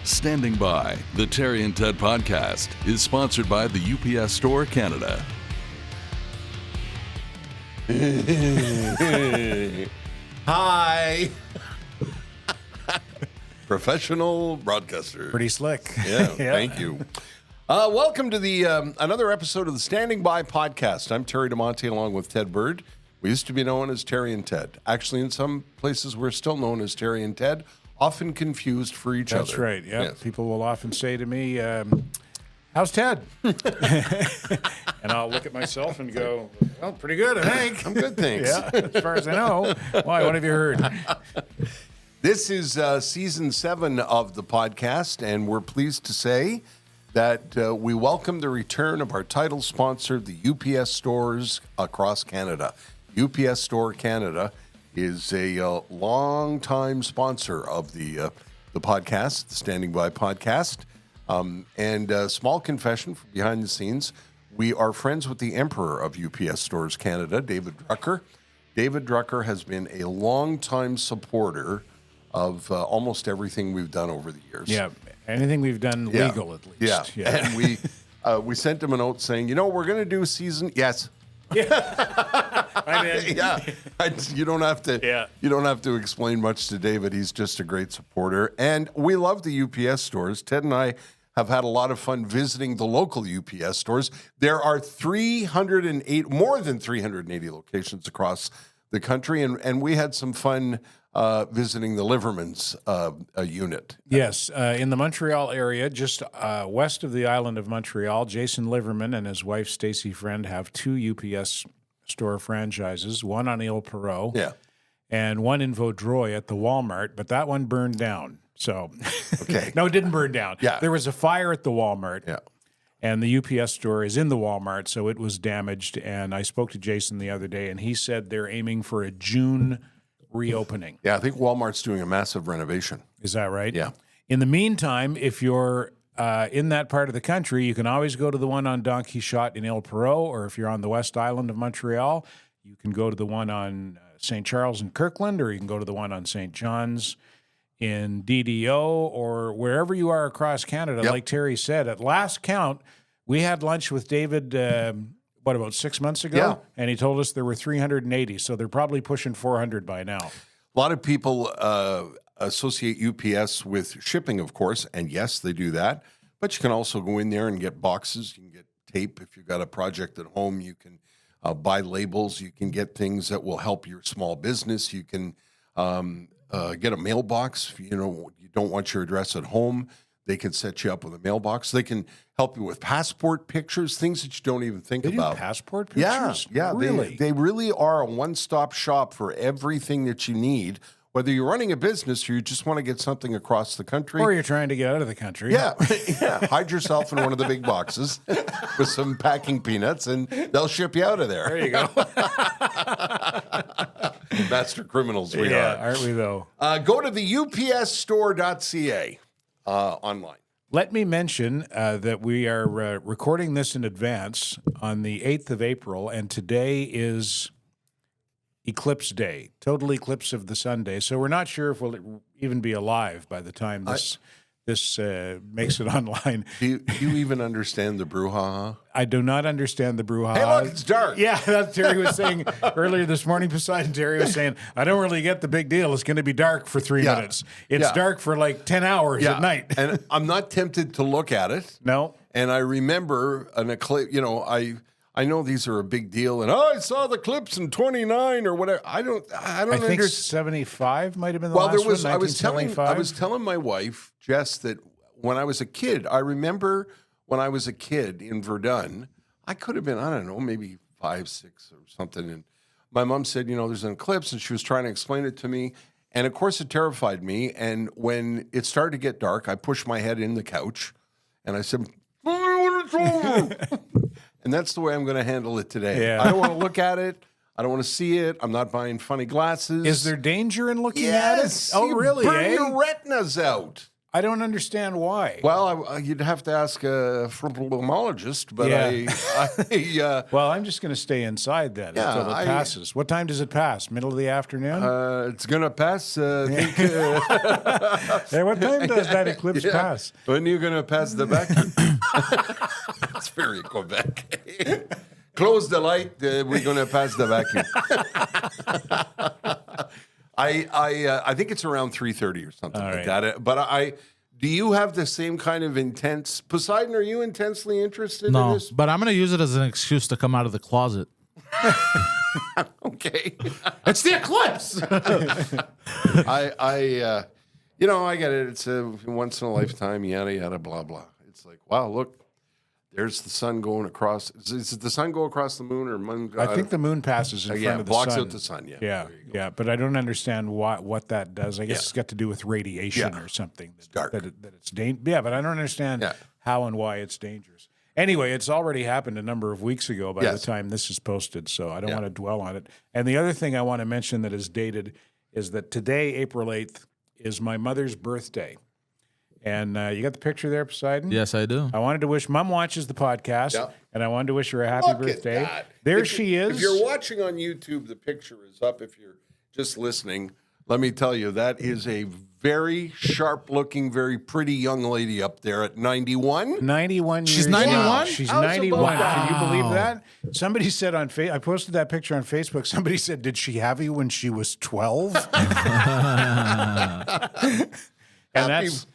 Standing By, the Terry and Ted podcast, is sponsored by the UPS Store Canada. Hi. Professional broadcaster. Pretty slick. Yeah, thank you. Welcome to the another episode of the Standing By podcast. I'm Terry DeMonte along with Ted Bird. We used to be known as Terry and Ted. Actually, in some places, we're still known as Terry and Ted, often confused for each other. That's right, yeah. Yes. People will often say to me, how's Ted? And I'll look at myself and go, well, pretty good, I think. I'm good, thanks. Yeah, as far as I know. Why, what have you heard? This is season 7 of the podcast, and we're pleased to say that we welcome the return of our title sponsor, the UPS stores across Canada. UPS Store Canada is a long-time sponsor of the podcast, the Standing By podcast. And a small confession from behind the scenes, we are friends with the Emperor of UPS Stores Canada, David Drucker. David Drucker has been a long-time supporter of almost everything we've done over the years. Yeah, anything we've done legal at least. Yeah. And we sent him a note saying, we're going to do season. Yes. I'm in. Yeah. You don't have to. Yeah. You don't have to explain much to David. He's just a great supporter, and we love the UPS stores. Ted and I have had a lot of fun visiting the local UPS stores. There are more than 380 locations across the country, and we had some fun visiting the Liverman's unit. Yes, in the Montreal area, just west of the island of Montreal, Jason Liverman and his wife Stacy Friend have 2 UPS store franchises, one on Ile Perrot and one in Vaudreuil at the Walmart, but that one burned down. So, okay. No, it didn't burn down. Yeah. There was a fire at the Walmart. Yeah. And the UPS store is in the Walmart, so it was damaged. And I spoke to Jason the other day, and he said they're aiming for a June reopening. Yeah, I think Walmart's doing a massive renovation. Is that right? Yeah. In the meantime, if you're in that part of the country, you can always go to the one on Don Quixote in Ile Perrot, or if you're on the West Island of Montreal, you can go to the one on St. Charles in Kirkland, or you can go to the one on St. John's in DDO, or wherever you are across Canada. Like Terry said, at last count, we had lunch with David, about 6 months ago? Yeah. And he told us there were 380, so they're probably pushing 400 by now. A lot of people associate UPS with shipping, of course, and yes, they do that. But you can also go in there and get boxes. You can get tape if you've got a project at home. You can buy labels. You can get things that will help your small business. You can get a mailbox. If, you don't want your address at home, they can set you up with a mailbox. They can help you with passport pictures, things that you don't even think They about. do passport pictures? Yeah. Really? They really are a one-stop shop for everything that you need, whether you're running a business or you just want to get something across the country. Or you're trying to get out of the country. Yeah. Hide yourself in one of the big boxes with some packing peanuts, and they'll ship you out of there. There you go. Master criminals we Yeah, are. aren't we, though? Go to the upsstore.ca online. Let me mention that we are recording this in advance on the 8th of April, and today is Eclipse Day, total eclipse of the sun day. So we're not sure if we'll even be alive by the time this makes it online. Do you even understand the brouhaha? I do not understand the brouhaha. Hey, look, it's dark. Yeah, that's Terry was saying earlier this morning. Poseidon Terry was saying, I don't really get the big deal. It's going to be dark for 3 minutes. It's dark for like 10 hours at night. And I'm not tempted to look at it. No. And I remember an eclipse, I know these are a big deal, and I saw the eclipse in 29 or whatever. I don't I think understand. 75 might have been the Well, last there was. one, I was 1975. telling my wife Jess that when I was a kid, I remember when I was a kid in Verdun, I could have been, I don't know, maybe 5, 6 or something, and my mom said, there's an eclipse, and she was trying to explain it to me, and of course it terrified me. And when it started to get dark, I pushed my head in the couch, and I said, "It's over." And that's the way I'm going to handle it today. Yeah. I don't want to look at it. I don't want to see it. I'm not buying funny glasses. Is there danger in looking at it? Yes. Oh, You really? burn your retinas out. I don't understand why. Well, you'd have to ask a ophthalmologist, but Well, I'm just going to stay inside then until it passes. What time does it pass? Middle of the afternoon? It's going to pass. Hey, what time does that eclipse pass? When are you going to pass the vacuum? It's very Quebec. Close the light. We're going to pass the vacuum. I think it's around 3:30 or something like that. But do you have the same kind of intense? Poseidon, are you intensely interested in this? No, but I'm going to use it as an excuse to come out of the closet. Okay. It's the eclipse. I get it. It's a once in a lifetime, yada, yada, blah, blah. It's like, wow, look, there's the sun going across. Is it the sun go across the moon or moon? I think the moon passes in front of the blocks sun. out the sun. Yeah. But I don't understand what that does. I guess it's got to do with radiation or something. It's dark. That it's dangerous. But I don't understand how and why it's dangerous. Anyway, it's already happened a number of weeks ago by the time this is posted, so I don't want to dwell on it. And the other thing I want to mention that is dated is that today, April 8th, is my mother's birthday. And you got the picture there, Poseidon? Yes, I do. I wanted to wish Mom watches the podcast, and I wanted to wish her a happy birthday. There she is. If you're watching on YouTube, the picture is up. If you're just listening, let me tell you, that is a very sharp-looking, very pretty young lady up there at 91. 91 years She's 91? old. She's How's 91. about that? Can you believe that? Somebody said on I posted that picture on Facebook. Somebody said, did she have you when she was 12? And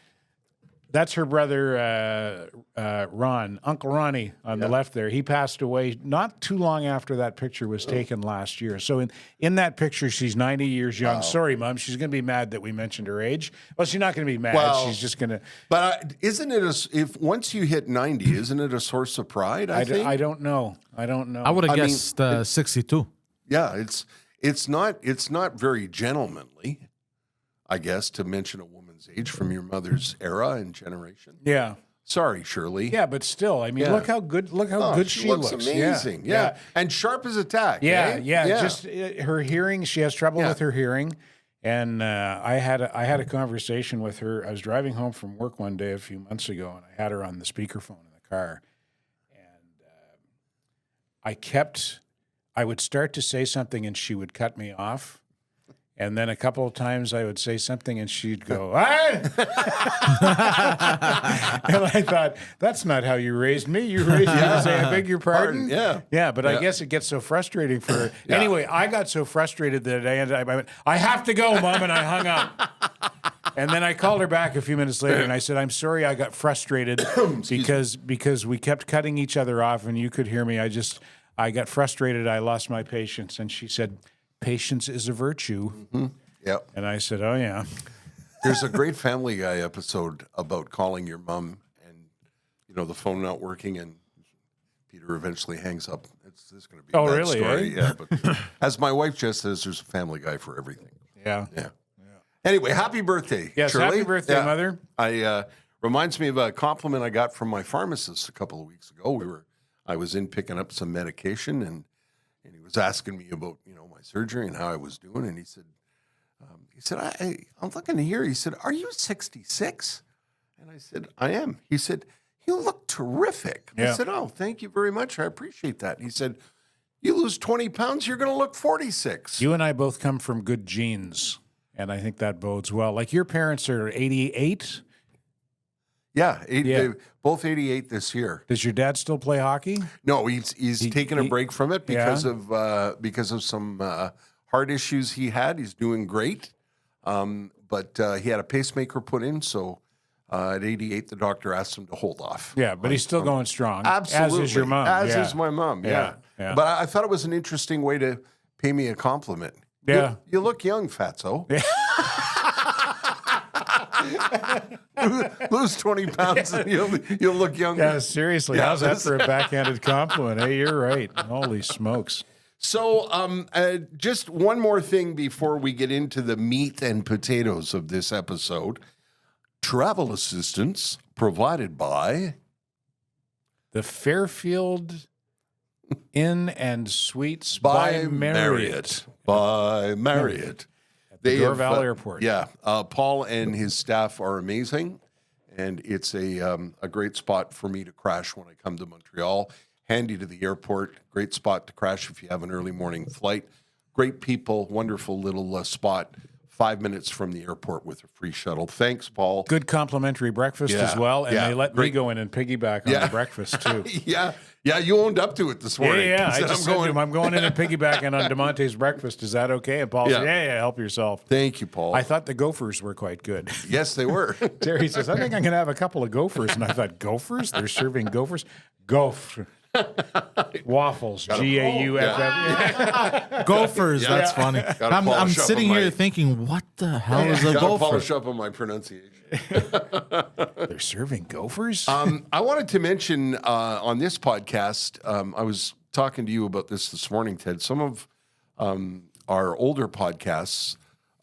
that's her brother, Ron, Uncle Ronnie on the left there. He passed away not too long after that picture was taken last year. So in that picture, she's 90 years young. Wow. Sorry, Mom. She's going to be mad that we mentioned her age. Well, she's not going to be mad. Well, she's just going to. But isn't it if once you hit 90, isn't it a source of pride? I think. I don't know. I would have guessed 62. Yeah, it's not very gentlemanly, I guess, to mention a woman's age from your mother's era and generation. Yeah. Sorry, Shirley. Yeah, but still, I mean, look how good she looks. Amazing. Yeah. And sharp as a tack. Yeah. Just her hearing. She has trouble with her hearing, and I had a conversation with her. I was driving home from work one day a few months ago, and I had her on the speakerphone in the car, and I would start to say something, and she would cut me off. And then a couple of times I would say something and she'd go, "What?" And I thought, that's not how you raised me. You raised me to say, "I beg your pardon." Yeah, but I guess it gets so frustrating for her. Anyway, I got so frustrated that I went, "I have to go, Mom," and I hung up. And then I called her back a few minutes later and I said, "I'm sorry I got frustrated because we kept cutting each other off and you could hear me. I got frustrated. I lost my patience." And she said, "Patience is a virtue." Mm-hmm. Yep. And I said, "Oh, yeah." There's a great Family Guy episode about calling your mom and, the phone not working and Peter eventually hangs up. This is going to be a bad story. Yeah, but as my wife just says, there's a Family Guy for everything. Yeah. Anyway, happy birthday, Yes, Shirley. happy birthday, Mother. Reminds me of a compliment I got from my pharmacist a couple of weeks ago. I was in picking up some medication and he was asking me about, my surgery and how I was doing. And he said, I'm looking here. He said, "Are you 66? And I said, "I am." He said, "You look terrific." I said, "Oh, thank you very much. I appreciate that." He said, "You lose 20 pounds, you're going to look 46. You and I both come from good genes, and I think that bodes well. Like your parents are 88? Yeah, they're both 88 this year. Does your dad still play hockey? No, he's taken a break from it because of some heart issues he had. He's doing great, but he had a pacemaker put in. So at 88, the doctor asked him to hold off. Yeah, but he's still going strong. Absolutely, as is your mom. As is my mom. Yeah. But I thought it was an interesting way to pay me a compliment. Yeah, you look young, Fatso. Yeah. Lose 20 pounds and you'll look younger. Yeah, seriously. How's that for a backhanded compliment? Hey, you're right. Holy smokes. So just one more thing before we get into the meat and potatoes of this episode. Travel assistance provided by the Fairfield Inn and Suites by Marriott. By Marriott. Dorval Airport. Yeah. Paul and his staff are amazing. and it's a great spot for me to crash when I come to Montreal. Handy to the airport, great spot to crash if you have an early morning flight. Great people, wonderful little spot. 5 minutes from the airport with a free shuttle. Thanks, Paul. Good complimentary breakfast as well, and they let me go in and piggyback on the breakfast too. Yeah, you owned up to it this morning. Yeah. I just said to him, I'm going in and piggybacking on DeMonte's breakfast. Is that okay? And Paul said, yeah, help yourself. Thank you, Paul. I thought the Gophers were quite good. Yes, they were. Terry says, I think I'm going to have a couple of Gophers. And I thought, Gophers? They're serving Gophers? Gopher. Waffles. G-A-U-F-F. Gophers. That's funny. I'm sitting here thinking, what the hell is a gopher? Polish up on my pronunciation. They're serving Gophers? I wanted to mention on this podcast, I was talking to you about this morning, Ted. Some of our older podcasts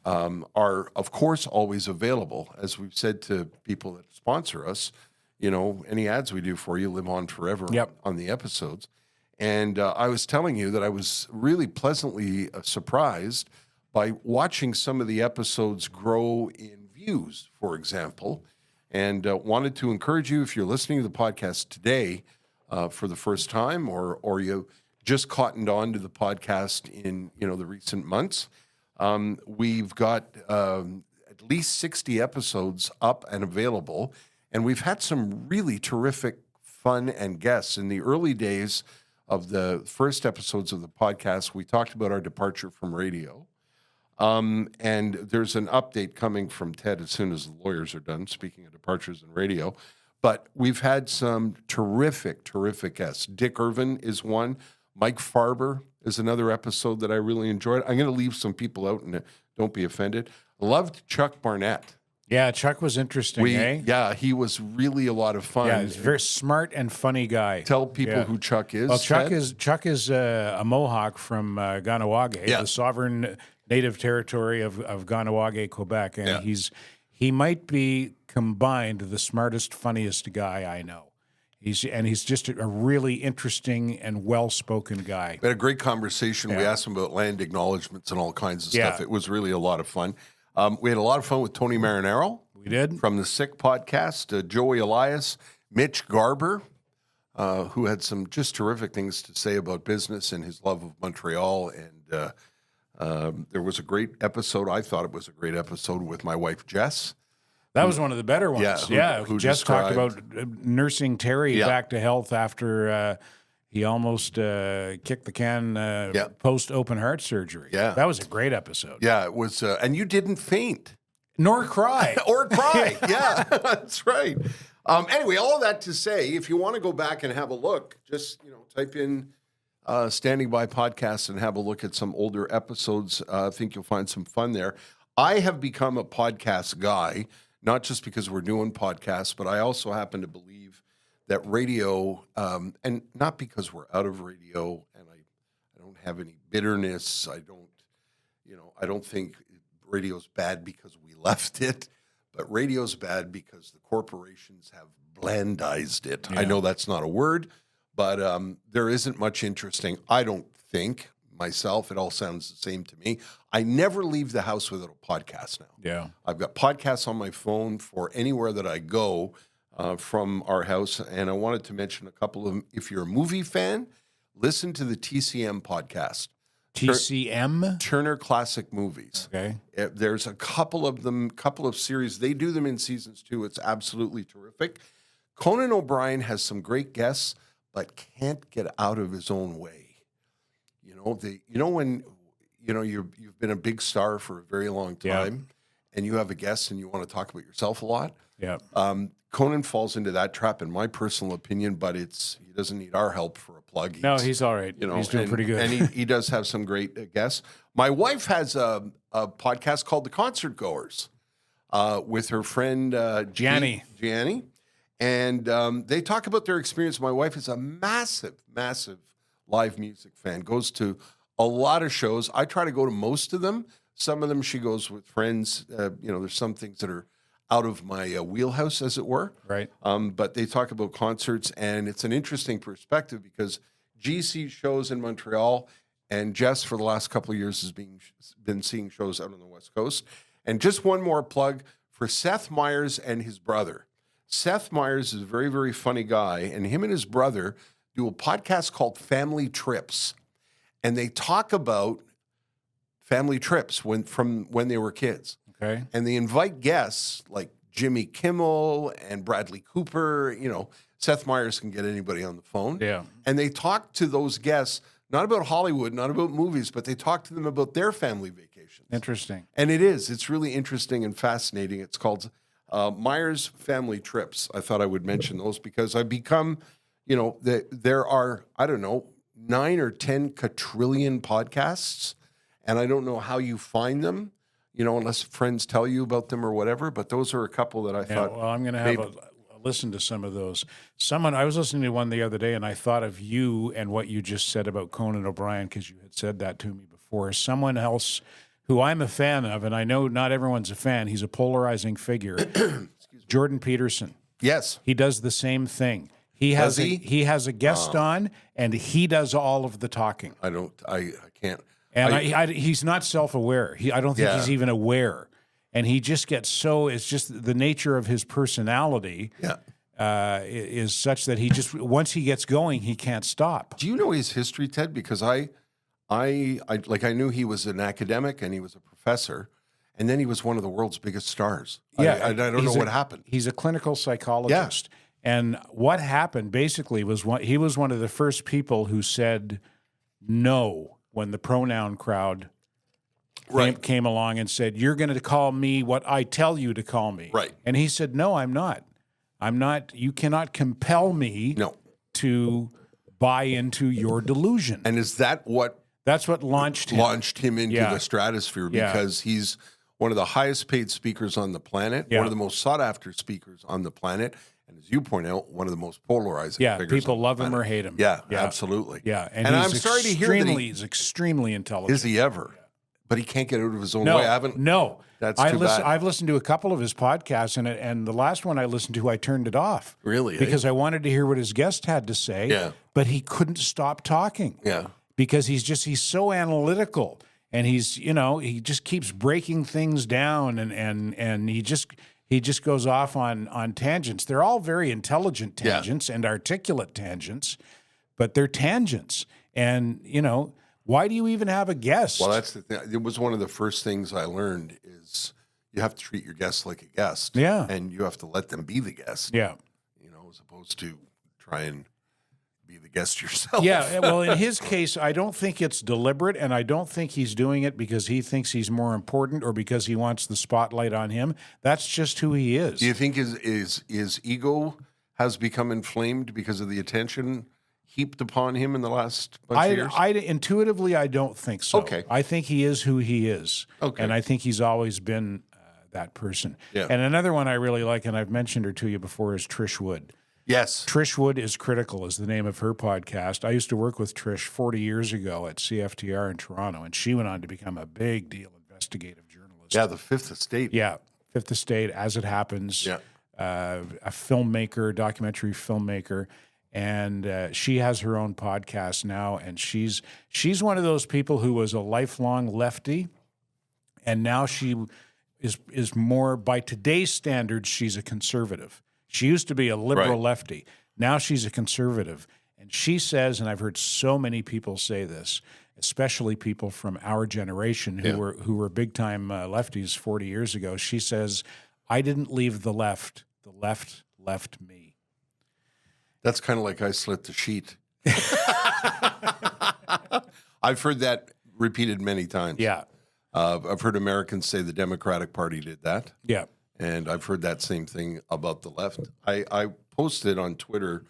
are, of course, always available. As we've said to people that sponsor us, any ads we do for you live on forever on the episodes. And I was telling you that I was really pleasantly surprised by watching some of the episodes grow in views, for example, and wanted to encourage you, if you're listening to the podcast today for the first time, or you just cottoned on to the podcast in the recent months, we've got at least 60 episodes up and available. And we've had some really terrific fun and guests. In the early days of the first episodes of the podcast, we talked about our departure from radio. And there's an update coming from Ted as soon as the lawyers are done, speaking of departures in radio. But we've had some terrific guests. Dick Irvin is one. Mike Farber is another episode that I really enjoyed. I'm going to leave some people out, and don't be offended. Loved Chuck Barnett. Yeah, Chuck was interesting, Yeah, he was really a lot of fun. Yeah, he's a very smart and funny guy. Tell people who Chuck is. Well, Chuck is a Mohawk from Ganawage, the sovereign native territory of Ganawage, Quebec, and he might be combined the smartest, funniest guy I know. He's just a really interesting and well-spoken guy. We had a great conversation. We asked him about land acknowledgements and all kinds of stuff. It was really a lot of fun. We had a lot of fun with Tony Marinaro. We did. From the Sick podcast, Joey Elias, Mitch Garber, who had some just terrific things to say about business and his love of Montreal. And there was a great episode. I thought it was a great episode with my wife, Jess. That was one of the better ones. Who Jess talked about nursing Terry back to health after he almost kicked the can post open heart surgery. Yeah. That was a great episode. Yeah, it was. And you didn't faint. Nor cry. Or cry. Yeah, that's right. Anyway, all of that to say, if you want to go back and have a look, just type in Standing By Podcast and have a look at some older episodes. I think you'll find some fun there. I have become a podcast guy, not just because we're doing podcasts, but I also happen to believe that radio, and not because we're out of radio, and I don't have any bitterness. I don't think radio's bad because we left it, but radio's bad because the corporations have blandized it. Yeah. I know that's not a word, but there isn't much interesting. I don't think myself. It all sounds the same to me. I never leave the house without a podcast now. Yeah, I've got podcasts on my phone for anywhere that I go. From our house, and I wanted to mention a couple of them. If you're a movie fan, listen to the TCM podcast. TCM? Turner Classic Movies. Okay. There's a couple of them, couple of series. They do them in seasons too. It's absolutely terrific. Conan O'Brien has some great guests, but can't get out of his own way. When you've been a big star for a very long time, and you have a guest and you want to talk about yourself a lot. Yeah. Conan falls into that trap, in my personal opinion, but he doesn't need our help for a plug. He's all right. He's doing pretty good. And he does have some great guests. My wife has a podcast called The Concert Goers with her friend Gianni. And they talk about their experience. My wife is a massive live music fan, goes to a lot of shows. I try to go to most of them. Some of them she goes with friends. There's some things that are out of my wheelhouse, as it were. Right. But they talk about concerts, and it's an interesting perspective because GC shows in Montreal, and Jess, for the last couple of years, has been seeing shows out on the West Coast. And just one more plug for Seth Meyers and his brother. Seth Meyers is a very, very funny guy, and him and his brother do a podcast called Family Trips, and they talk about family trips from when they were kids. Okay. And they invite guests like Jimmy Kimmel and Bradley Cooper. You know, Seth Meyers can get anybody on the phone. Yeah. And they talk to those guests, not about Hollywood, not about movies, but they talk to them about their family vacations. Interesting. And it's really interesting and fascinating. It's called Meyers Family Trips. I thought I would mention those because I've become, you know, there are, I don't know, 9 or 10 quadrillion podcasts, and I don't know how you find them, you know, unless friends tell you about them or whatever, but those are a couple that I thought. Well, I'm going to have a listen to some of those. I was listening to one the other day, and I thought of you and what you just said about Conan O'Brien, because you had said that to me before. Someone else who I'm a fan of, and I know not everyone's a fan, he's a polarizing figure, Jordan Peterson. Yes. He does the same thing. He has a guest on, and he does all of the talking. I can't. And he's not self-aware. I don't think he's even aware. And he just gets it's just the nature of his personality is such that he just, once he gets going, he can't stop. Do you know his history, Ted? Because I knew he was an academic and he was a professor, and then he was one of the world's biggest stars. Yeah. I don't know what happened. He's a clinical psychologist. Yeah. And what happened basically was he was one of the first people who said no when the pronoun crowd came along and said, "You're going to call me what I tell you to call me." Right. And he said, "No, I'm not. I'm not. You cannot compel me to buy into your delusion." And is that that's what launched him into the stratosphere, because he's one of the highest paid speakers on the planet, one of the most sought after speakers on the planet. And as you point out, one of the most polarizing figures. People love him or hate him. Yeah, absolutely. Yeah, and I'm sorry to hear that he's extremely intelligent. Is he ever? But he can't get out of his own way. That's too bad. I've listened to a couple of his podcasts, and the last one I listened to, I turned it off. Really? Because I wanted to hear what his guest had to say. Yeah. But he couldn't stop talking. Yeah. Because he's so analytical, and he just keeps breaking things down, and he just goes off on tangents. They're all very intelligent tangents and articulate tangents, but they're tangents. And, why do you even have a guest? Well, that's the thing. It was one of the first things I learned is you have to treat your guests like a guest. Yeah. And you have to let them be the guest. Yeah. As opposed to try and be the guest yourself. Yeah. Well, in his case, I don't think it's deliberate, and I don't think he's doing it because he thinks he's more important or because he wants the spotlight on him. That's just who he is. Do you think his ego has become inflamed because of the attention heaped upon him in the last bunch of years? Intuitively, I don't think so. Okay. I think he is who he is. Okay. And I think he's always been that person. Yeah. And another one I really like, and I've mentioned her to you before, is Trish Wood. Yes. Trish Wood is Critical is the name of her podcast. I used to work with Trish 40 years ago at CFTR in Toronto, and she went on to become a big deal investigative journalist. Yeah, the Fifth Estate. Yeah, Fifth Estate, As It Happens. Yeah. A filmmaker, documentary filmmaker. And she has her own podcast now, and she's one of those people who was a lifelong lefty, and now she is more, by today's standards, she's a conservative. She used to be a liberal lefty. Now she's a conservative. And she says, and I've heard so many people say this, especially people from our generation who were big-time lefties 40 years ago. She says, "I didn't leave the left left me." That's kind of like I slit the sheet. I've heard that repeated many times. Yeah. I've heard Americans say the Democratic Party did that. Yeah. And I've heard that same thing about the left. I posted on Twitter,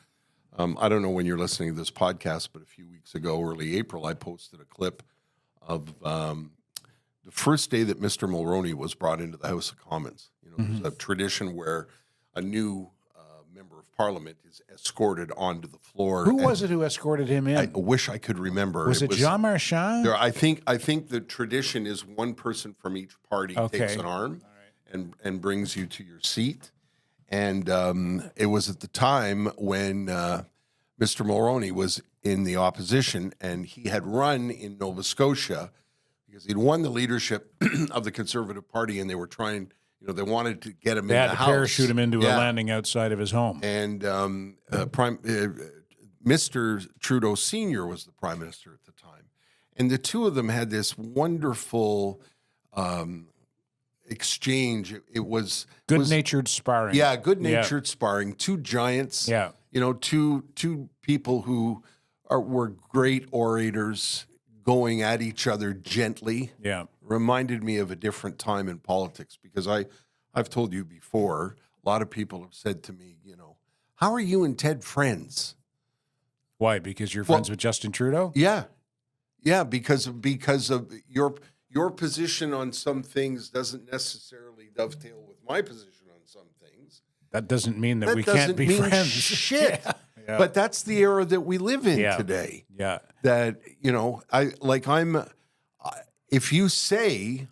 I don't know when you're listening to this podcast, but a few weeks ago, early April, I posted a clip of the first day that Mr. Mulroney was brought into the House of Commons. There's a tradition where a new member of Parliament is escorted onto the floor. Who was it who escorted him in? I wish I could remember. Was it Jean Marchand? I think the tradition is one person from each party takes an arm and brings you to your seat. And it was at the time when Mr. Mulroney was in the opposition, and he had run in Nova Scotia because he'd won the leadership of the Conservative Party, and they were trying, they wanted to get him They in had the to house. parachute him into a Yeah. landing outside of his home. And Mr. Trudeau Sr. was the prime minister at the time. And the two of them had this wonderful exchange. It was Good-natured sparring. Yeah, good-natured sparring. Two giants. Yeah. Two people who were great orators going at each other gently. Yeah. Reminded me of a different time in politics because I've told you before, a lot of people have said to me, how are you and Ted friends? Why? Because you're friends with Justin Trudeau? Yeah. Yeah, because of your position on some things doesn't necessarily dovetail with my position on some things. That doesn't mean that we doesn't can't be mean friends. Shit. Yeah. But that's the era that we live in today. Yeah. That, if you say,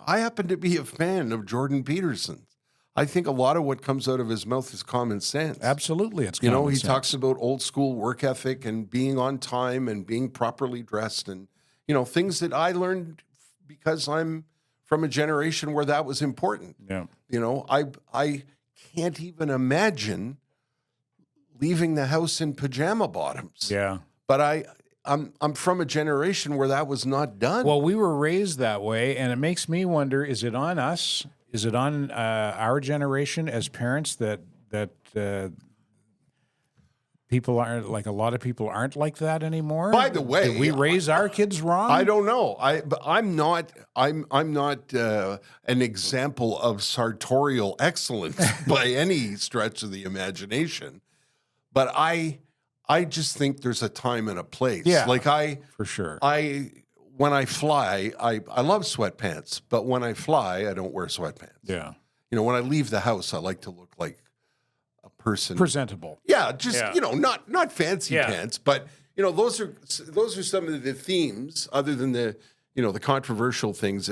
I happen to be a fan of Jordan Peterson. I think a lot of what comes out of his mouth is common sense. Absolutely. It's common he sense. talks about old school work ethic and being on time and being properly dressed and, things that I learned because I'm from a generation where that was important. Yeah. I can't even imagine leaving the house in pajama bottoms. Yeah. But I'm from a generation where that was not done. Well, we were raised that way, and it makes me wonder, is it on us? Is it on our generation as parents that people aren't a lot of people aren't like that anymore? By the way, did we raise our kids wrong? I don't know. I'm not an example of sartorial excellence by any stretch of the imagination. But I just think there's a time and a place. Yeah, for sure. When I fly, I love sweatpants, but when I fly, I don't wear sweatpants. Yeah. When I leave the house, I like to look like a person. Presentable. Yeah, just, not fancy Yeah. pants, but, those are some of the themes other than the controversial things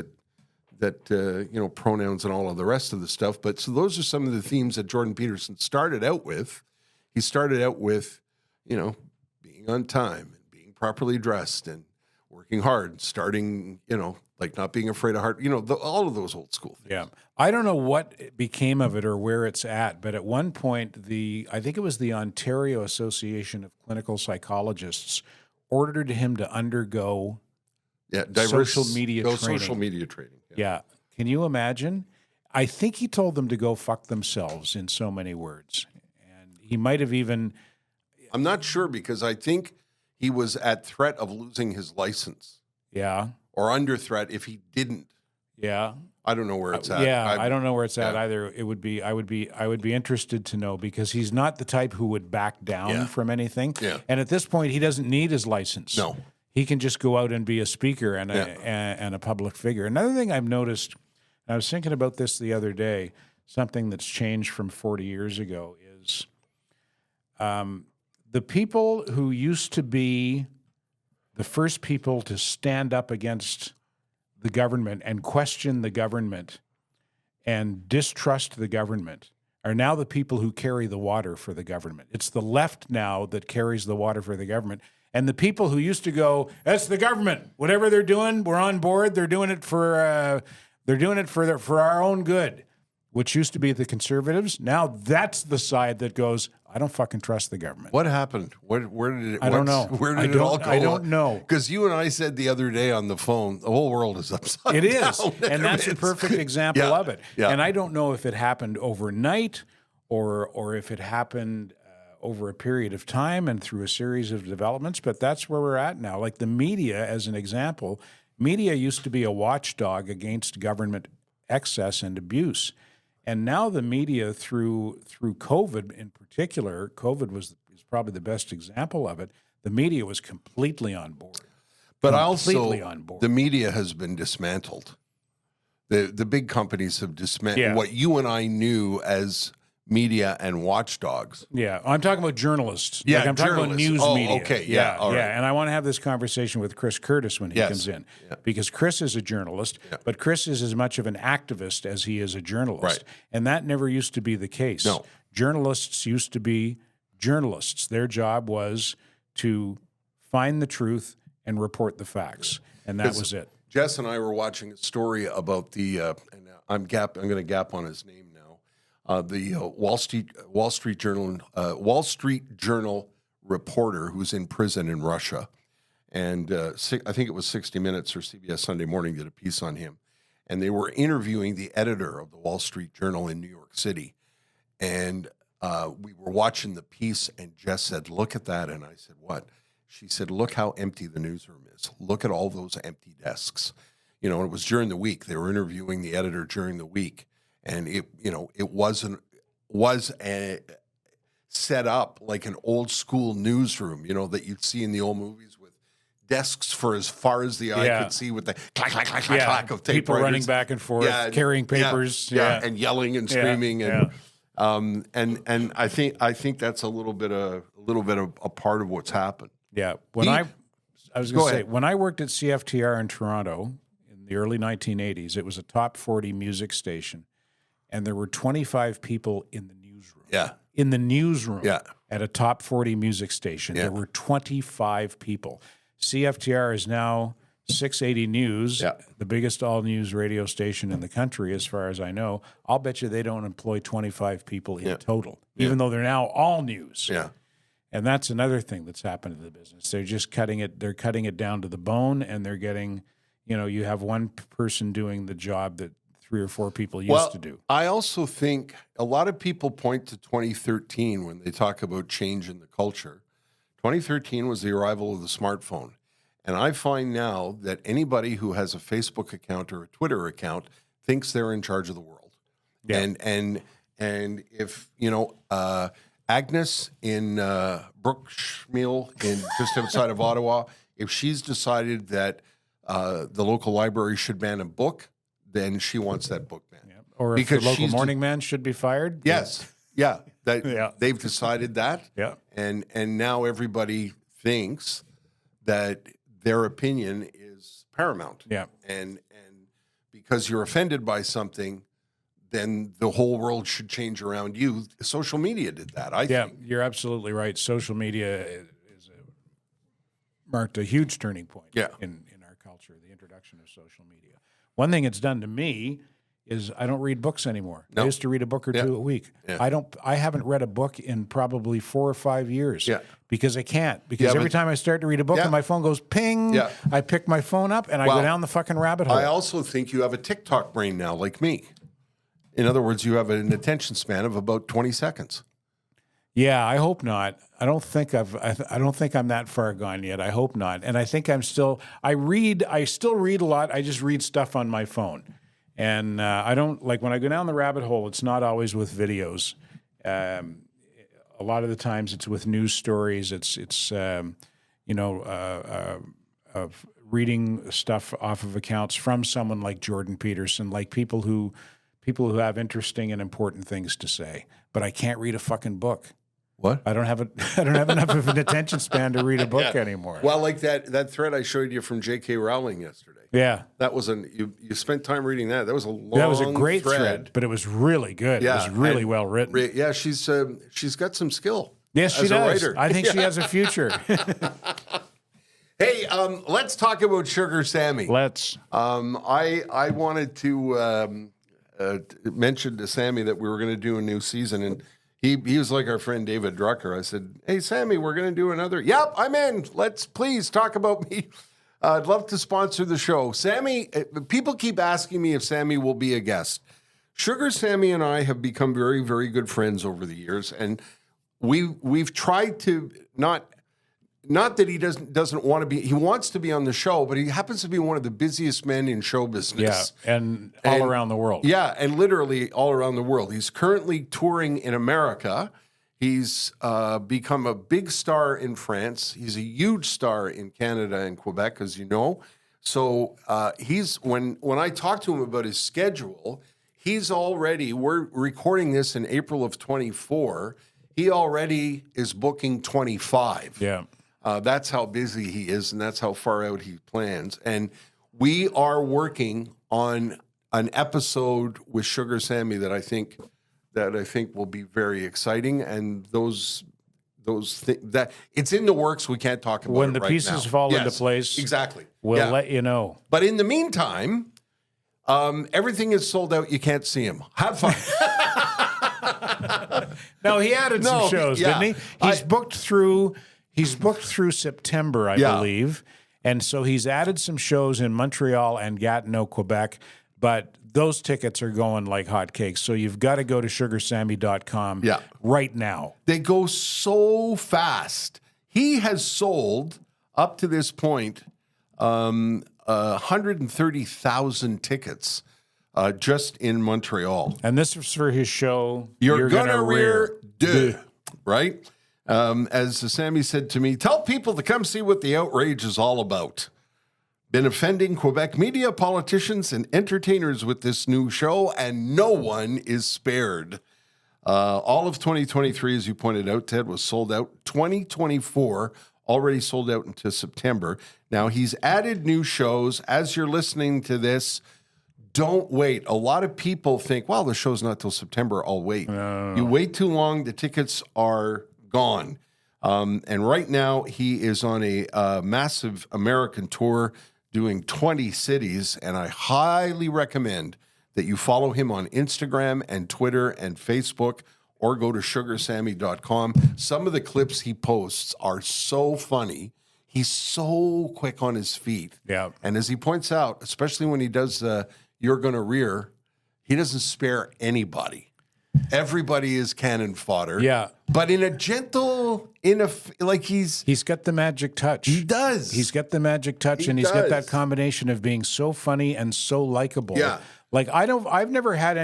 that pronouns and all of the rest of the stuff. But so those are some of the themes that Jordan Peterson started out with. He started out with, being on time and being properly dressed and working hard, starting, not being afraid of hard, all of those old school things. Yeah. I don't know what became of it or where it's at, but at one point, I think it was the Ontario Association of Clinical Psychologists ordered him to undergo social media training. Social media training. Yeah. Can you imagine? I think he told them to go fuck themselves in so many words. And he might have even... I'm not sure because I think he was at threat of losing his license. Yeah. Or under threat if he didn't. Yeah. I don't know where it's at. I don't know where it's at either. I would be interested to know because he's not the type who would back down from anything. Yeah. And at this point, he doesn't need his license. No. He can just go out and be a speaker and a public figure. Another thing I've noticed, and I was thinking about this the other day, something that's changed from 40 years ago is the people who used to be the first people to stand up against the government and question the government and distrust the government are now the people who carry the water for the government. It's the left now that carries the water for the government. And the people who used to go, that's the government. Whatever they're doing, we're on board. They're doing it for our own good, which used to be the conservatives. Now that's the side that goes, I don't fucking trust the government. What happened? Where did it? I don't know. Where did it all go? I don't know. Because you and I said the other day on the phone, the whole world is upside down. It is, and that's a perfect example of it. Yeah. And I don't know if it happened overnight or if it happened over a period of time and through a series of developments, but that's where we're at now. Like the media, as an example, media used to be a watchdog against government excess and abuse. And now the media, through COVID in particular, COVID is probably the best example of it. The media was completely on board. But also, the media has been dismantled. The big companies have dismantled what you and I knew as media and watchdogs. Yeah, I'm talking about journalists. Yeah, I'm talking about news media. Okay, yeah, all right. And I want to have this conversation with Chris Curtis when he comes in, because Chris is a journalist, but Chris is as much of an activist as he is a journalist, right. And that never used to be the case. No, journalists used to be journalists. Their job was to find the truth and report the facts, and that was it. Jess and I were watching a story about the, and I'm going to gap on his name now, the Wall Street Journal reporter who's in prison in Russia. And I think it was 60 Minutes or CBS Sunday Morning did a piece on him. And they were interviewing the editor of the Wall Street Journal in New York City. And we were watching the piece, and Jess said, "Look at that." And I said, "What?" She said, "Look how empty the newsroom is. Look at all those empty desks." You know, it was during the week. They were interviewing the editor during the week. And it was set up like an old school newsroom, that you'd see in the old movies with desks for as far as the eye could see with the clack, clack, clack, clack, clack of people typewriters. running back and forth, carrying papers. And yelling and screaming. And I think that's a little bit of a part of what's happened. Yeah. When I worked at CFTR in Toronto in the early 1980s, it was a top 40 music station, and there were 25 people in the newsroom. Yeah. In the newsroom. Yeah. At a top 40 music station, there were 25 people. CFTR is now 680 News, the biggest all-news radio station in the country, as far as I know. I'll bet you they don't employ 25 people in total, even though they're now all news. Yeah. And that's another thing that's happened to the business. They're just cutting it down to the bone, and they're getting, you have one person doing the job that 3 or 4 people used to do. I also think a lot of people point to 2013 when they talk about change in the culture. 2013 was the arrival of the smartphone. And I find now that anybody who has a Facebook account or a Twitter account thinks they're in charge of the world. Yeah. And if, Agnes in Brookshmiel, just outside of Ottawa, if she's decided that the local library should ban a book, then she wants that book banned. Yeah. Or if the local morning man should be fired. Yes. Yeah. They've decided that. Yeah. And now everybody thinks that their opinion is paramount. Yeah. And because you're offended by something, then the whole world should change around you. Social media did that, I think. Yeah, you're absolutely right. Social media marked a huge turning point in our culture, the introduction of social media. One thing it's done to me is I don't read books anymore. I used to read a book or two a week. Yeah. I haven't read a book in probably 4 or 5 years because I can't. Because every time I start to read a book and my phone goes ping, I pick my phone up and I go down the fucking rabbit hole. I also think you have a TikTok brain now, like me. In other words, you have an attention span of about 20 seconds. Yeah, I hope not. I don't think I'm that far gone yet. I hope not. And I think I still read a lot. I just read stuff on my phone. And I don't, like when I go down the rabbit hole, it's not always with videos. A lot of the times it's with news stories. It's reading stuff off of accounts from someone like Jordan Peterson, like people who have interesting and important things to say. But I can't read a fucking book. What? I don't have enough of an attention span to read a book anymore. Well, like that thread I showed you from J.K. Rowling yesterday. Yeah, that was you spent time reading that. That was a great thread, but it was really good. Yeah, it was really well written. Yeah, she's got some skill. Yes, she does. A writer. I think she has a future. Hey, let's talk about Sugar Sammy. Let's. I wanted to mention to Sammy that we were going to do a new season, and he was like our friend David Drucker. I said, "Hey, Sammy, we're going to do another." Yep, I'm in. Let's please talk about me. I'd love to sponsor the show. Sammy, people keep asking me if Sammy will be a guest. Sugar Sammy and I have become very, very good friends over the years, and we've tried to not that he doesn't want to be. He wants to be on the show, but he happens to be one of the busiest men in show business. Yeah, and all around the world. Yeah, and literally all around the world. He's currently touring in America. He's become a big star in France. He's a huge star in Canada and Quebec, as you know. So when I talked to him about his schedule, we're recording this in April of 24. He already is booking 25. Yeah. That's how busy he is, and that's how far out he plans. And we are working on an episode with Sugar Sammy that I think will be very exciting. And those things that it's in the works. We can't talk about when it the right pieces now. fall into place. Exactly. We'll let you know. But in the meantime, everything is sold out. You can't see him. Have fun. No, he added some shows, didn't he? He's booked through September, I believe. And so he's added some shows in Montreal and Gatineau, Quebec, but those tickets are going like hotcakes. So you've got to go to sugarsammy.com right now. They go so fast. He has sold, up to this point, 130,000 tickets just in Montreal. And this is for his show, You're gonna rear deux, right? As Sammy said to me, tell people to come see what the outrage is all about. Been offending Quebec media, politicians, and entertainers with this new show, and no one is spared. All of 2023, as you pointed out, Ted, was sold out. 2024 already sold out into September. Now, he's added new shows. As you're listening to this, don't wait. A lot of people think, well, the show's not till September, I'll wait. No. You wait too long, the tickets are gone. And right now, he is on a massive American tour doing 20 cities, and I highly recommend that you follow him on Instagram and Twitter and Facebook, or go to sugarsammy.com. Some of the clips he posts are so funny. He's so quick on his feet. Yeah. And as he points out, especially when he does You're Gonna Rear, he doesn't spare anybody. Everybody is cannon fodder. Yeah. But in a gentle, he's got the magic touch. He does. He's got the magic touch, and he's got that combination of being so funny and so likable. Yeah. Like I've never heard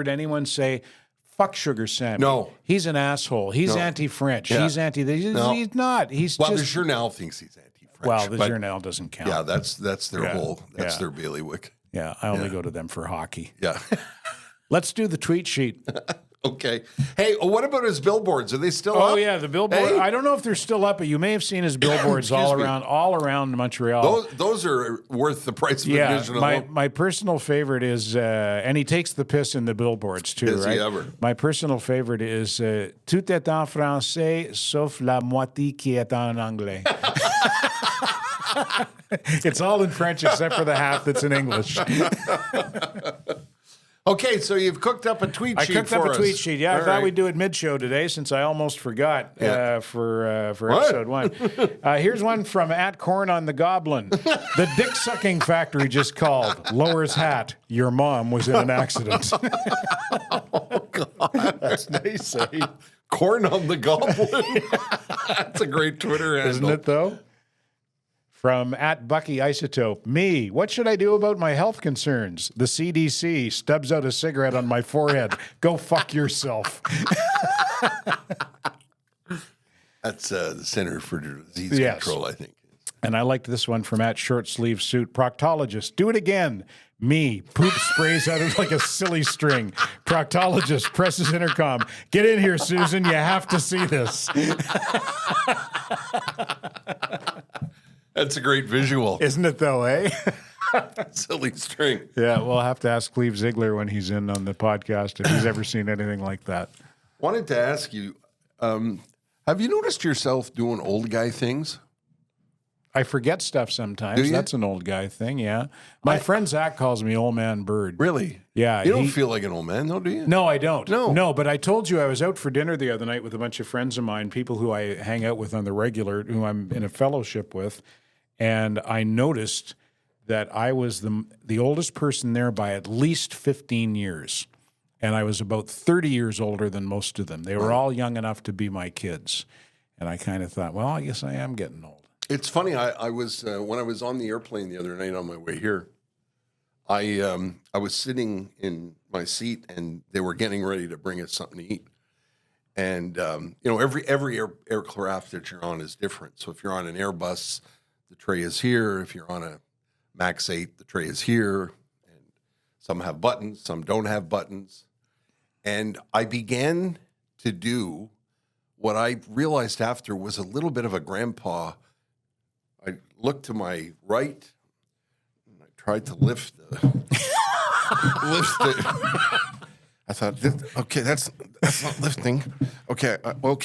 anyone say, fuck Sugar Sammy. No. He's an asshole. He's anti-French. Yeah. He's anti-this. No. He's not. He's well, just... the journal thinks he's anti-French. Well, the journal doesn't count. Yeah, that's their their bailiwick. Yeah, I only go to them for hockey. Yeah. Let's do the tweet sheet. Okay. Hey, what about his billboards? Are they still up? Oh, yeah, the billboard. Hey. I don't know if they're still up, but you may have seen his billboards all around Montreal. Those are worth the price of admission. My personal favorite is, and he takes the piss in the billboards too, Does right? he ever? My personal favorite is, tout est en français, sauf la moitié qui est en anglais. It's all in French except for the half that's in English. Okay, so you've cooked up a tweet sheet for us. I cooked up a tweet sheet, yeah. I thought we'd do it mid-show today since I almost forgot for episode 1. Here's one from @CornOnTheGoblin. The dick-sucking factory just called. Lowers hat. Your mom was in an accident. Oh, God. That's nice, eh? Corn on the Goblin. That's a great Twitter handle. Isn't it, though? From @BuckyIsotope. Me, what should I do about my health concerns? The CDC stubs out a cigarette on my forehead. Go fuck yourself. That's the Center for Disease Control, I think. And I liked this one from @ShortSleeveSuit. Proctologist, do it again. Me, poop sprays out of like a silly string. Proctologist presses intercom. Get in here, Susan. You have to see this. That's a great visual. Isn't it, though, eh? Silly string. Yeah, we'll have to ask Cleve Ziegler when he's in on the podcast if he's ever seen anything like that. Wanted to ask you, have you noticed yourself doing old guy things? I forget stuff sometimes. Do you? That's an old guy thing, yeah. My friend Zach calls me Old Man Bird. Really? Yeah. You don't feel like an old man, though, do you? No, I don't. No, but I told you I was out for dinner the other night with a bunch of friends of mine, people who I hang out with on the regular, who I'm in a fellowship with, and I noticed that I was the oldest person there by at least 15 years. And I was about 30 years older than most of them. They were all young enough to be my kids. And I kind of thought, well, I guess I am getting old. It's funny. I was when I was on the airplane the other night on my way here. I was sitting in my seat, and they were getting ready to bring us something to eat. And every aircraft that you're on is different. So if you're on an Airbus, the tray is here. If you're on a Max 8, the tray is here. And some have buttons, some don't have buttons. And I began to do what I realized after was a little bit of a grandpa. I looked to my right, and I tried to lift the. I thought, okay, that's not lifting. Okay,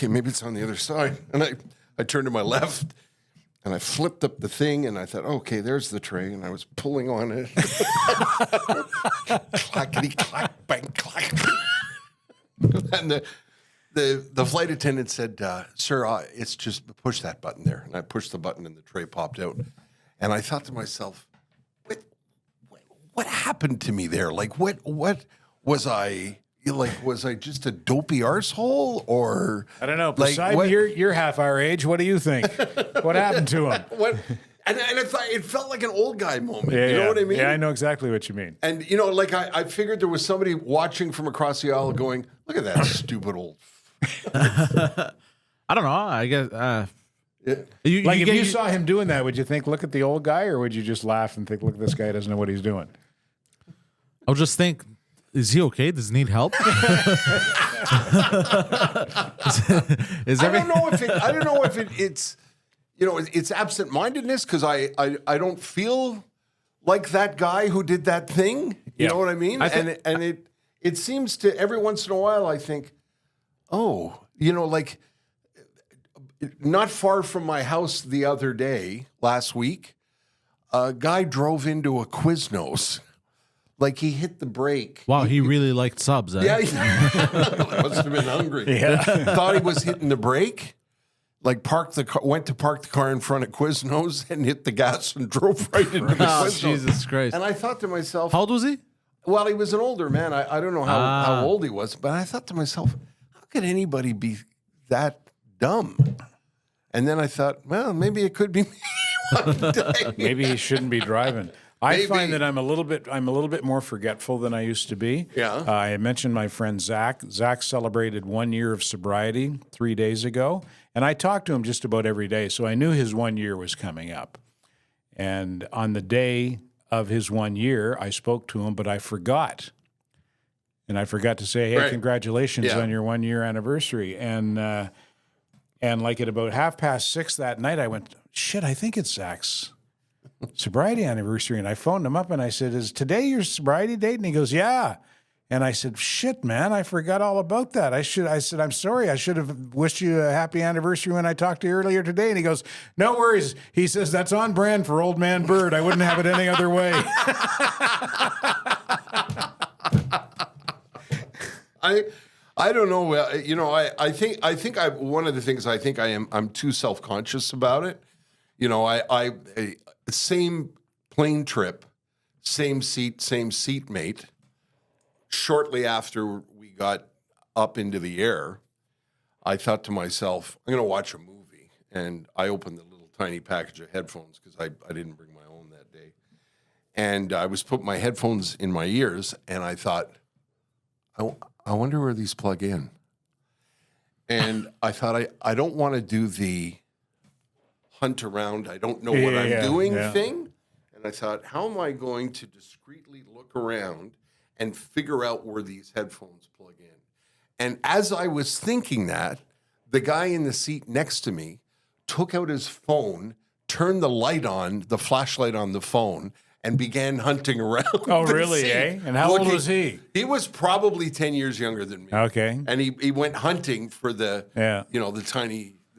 maybe it's on the other side. And I turned to my left, and I flipped up the thing, and I thought, okay, there's the tray, and I was pulling on it. Clackety clack, bang, clack. And the flight attendant said, "Sir, it's just push that button there." And I pushed the button, and the tray popped out. And I thought to myself, what happened to me there? Like, what was I? Like, was I just a dopey arsehole, or I don't know. Like, Poseidon, you're half our age. What do you think? What happened to him? what? And I thought it felt like an old guy moment. Yeah, you know what I mean? Yeah, I know exactly what you mean. And like I figured there was somebody watching from across the aisle, going, "Look at that stupid old." I don't know. I guess. If you saw him doing that, would you think, "Look at the old guy," or would you just laugh and think, "Look, this guy doesn't know what he's doing"? I'll just think, is he okay? Does he need help? I don't know if it's it's absent-mindedness, because I don't feel like that guy who did that thing. You know what I mean? And it seems to, every once in a while, I think, oh, like, not far from my house the other day, last week, a guy drove into a Quiznos. Like, he hit the brake. Wow, he really liked subs, eh? Yeah, I must have been hungry. Yeah. Thought he was hitting the brake. Like, went to park the car in front of Quiznos and hit the gas and drove right into the Quiznos. Jesus Christ. And I thought to myself... How old was he? Well, he was an older man. I don't know how old he was, but I thought to myself, how could anybody be that dumb? And then I thought, well, maybe it could be me one day. Maybe he shouldn't be driving. I find that I'm a little bit more forgetful than I used to be. Yeah. I mentioned my friend Zach. Zach celebrated 1 year of sobriety 3 days ago, and I talked to him just about every day, so I knew his 1 year was coming up. And on the day of his 1 year, I spoke to him, but I forgot. And I forgot to say, hey, congratulations on your 1 year anniversary. And like at about 6:30 that night, I went, shit, I think it's Zach's sobriety anniversary. And I phoned him up and I said, is today your sobriety date? And he goes, yeah. And I said, shit, man, I forgot all about that. I said, I'm sorry. I should have wished you a happy anniversary when I talked to you earlier today. And he goes, no worries. He says, that's on brand for Old Man Bird. I wouldn't have it any other way. I don't know. I think one of the things I think I'm too self-conscious about it. I same plane trip, same seatmate. Shortly after we got up into the air, I thought to myself, I'm going to watch a movie. And I opened the little tiny package of headphones, because I didn't bring my own that day. And I was putting my headphones in my ears, and I thought, I wonder where these plug in. And I thought, I don't want to do the hunt around, I don't know what I'm doing thing. And I thought, how am I going to discreetly look around and figure out where these headphones plug in? And as I was thinking that, the guy in the seat next to me took out his phone, turned the flashlight on the phone, and began hunting around. Oh, really, eh? And how old was he? He was probably 10 years younger than me. Okay. And he went hunting for the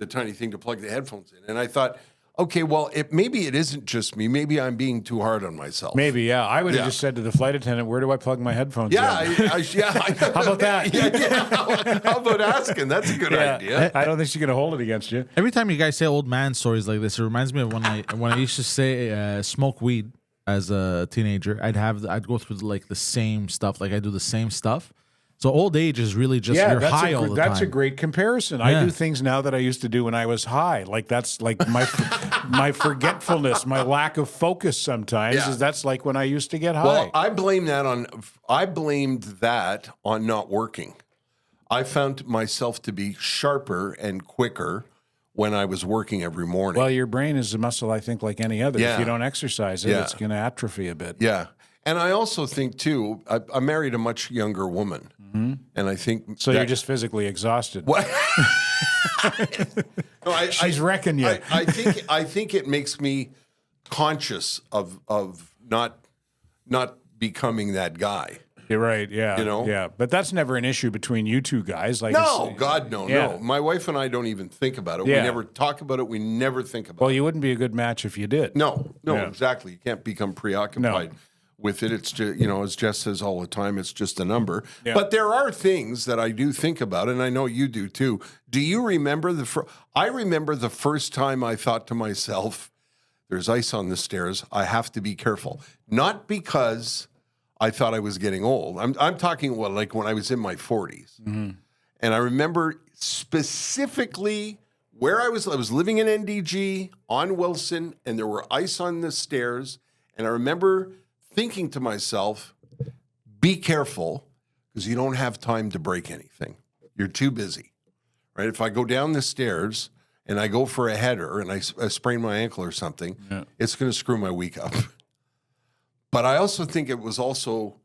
tiny thing to plug the headphones in. And I thought, okay, well, maybe it isn't just me. Maybe I'm being too hard on myself. Maybe, yeah. I would have just said to the flight attendant, where do I plug my headphones in? How about that? How about asking? That's a good idea. I don't think she's going to hold it against you. Every time you guys say old man stories like this, it reminds me of when I used to say smoke weed as a teenager. I'd go through like the same stuff. Like I do the same stuff. So old age is really just you're high all the time. That's a great comparison. Yeah. I do things now that I used to do when I was high. Like that's like my forgetfulness, my lack of focus sometimes is that's like when I used to get high. Well, I blamed that on not working. I found myself to be sharper and quicker when I was working every morning. Well, your brain is a muscle, I think, like any other. If you don't exercise it, it's going to atrophy a bit. Yeah. And I also think, too, I married a much younger woman. Mm-hmm. And I think... So you're just physically exhausted. What? She's wrecking you. I think it makes me conscious of not becoming that guy. You're right. Yeah. You know? Yeah. But that's never an issue between you two guys. Like, No, God, no, yeah. no. My wife and I don't even think about it. Yeah. We never talk about it. We never think about Well, it. you wouldn't be a good match if you did. No, Yeah. exactly. You can't become preoccupied with it. It's just, as Jess says all the time, it's just a number. Yeah. But there are things that I do think about, and I know you do too. Do you remember I remember the first time I thought to myself, there's ice on the stairs. I have to be careful. Not because I thought I was getting old. I'm talking like when I was in my 40s. Mm-hmm. And I remember specifically where I was living in NDG on Wilson, and there were ice on the stairs. And I remember thinking to myself, be careful, because you don't have time to break anything. You're too busy, right? If I go down the stairs and I go for a header and I sprain my ankle or something, it's going to screw my week up. But I also think it was also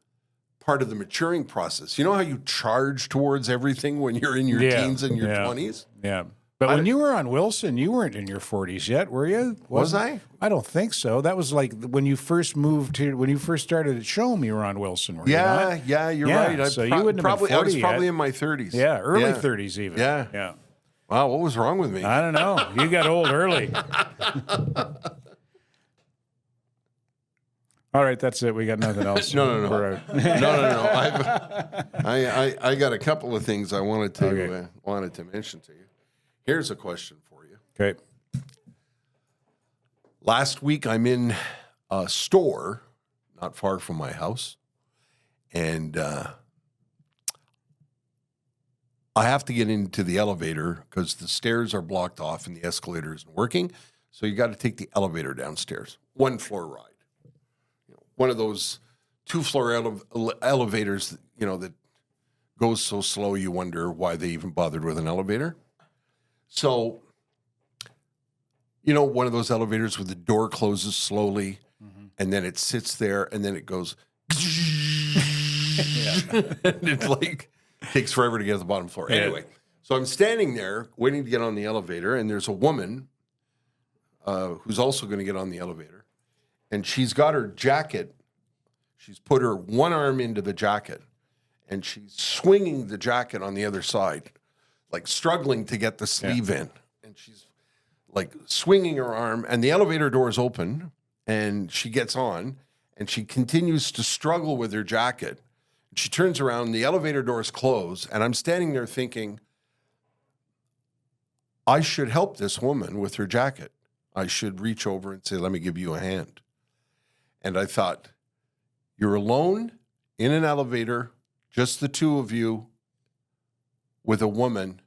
part of the maturing process. You know how you charge towards everything when you're in your teens and your 20s? Yeah. But when you were on Wilson, you weren't in your 40s yet, were you? Was I? I don't think so. That was like when you first moved here, when you first started at Showme, you were on Wilson, were you not? Yeah, you're right. So you wouldn't have been 40 I was probably yet. in my 30s. Yeah, early 30s even. Yeah. Yeah. Wow, what was wrong with me? I don't know. You got old early. All right, that's it. We got nothing else. No. We're out. No. I got a couple of things I wanted to mention to you. Here's a question for you. Okay. Last week, I'm in a store not far from my house, and I have to get into the elevator because the stairs are blocked off and the escalator isn't working. So you got to take the elevator downstairs, 1-floor ride. One of those 2-floor elevators, that goes so slow you wonder why they even bothered with an elevator. So, one of those elevators where the door closes slowly and then it sits there and then it goes, and it like takes forever to get to the bottom floor. Yeah. Anyway, so I'm standing there waiting to get on the elevator, and there's a woman who's also going to get on the elevator. And she's got her jacket. She's put her one arm into the jacket, and she's swinging the jacket on the other side, like struggling to get the sleeve in. And she's like swinging her arm, and the elevator door is open, and she gets on, and she continues to struggle with her jacket. She turns around, the elevator doors close, and I'm standing there thinking, I should help this woman with her jacket. I should reach over and say, let me give you a hand. And I thought, you're alone in an elevator, just the two of you with a woman.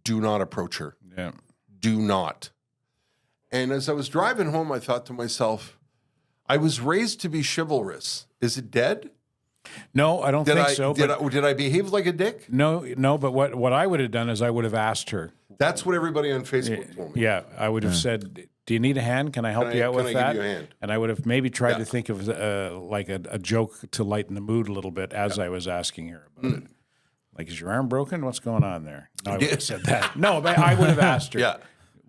Do not approach her. Yeah. Do not. And as I was driving home, I thought to myself, I was raised to be chivalrous. Is it dead? No, I don't think so. Did I behave like a dick? No. But what I would have done is I would have asked her. That's what everybody on Facebook told me. Yeah, I would have said, "Do you need a hand? Can I help you out with that?" Can I give you a hand? And I would have maybe tried to think of like a joke to lighten the mood a little bit as I was asking her about it. Like, is your arm broken? What's going on there? No, I would have said that. No, but I would have asked her. Yeah.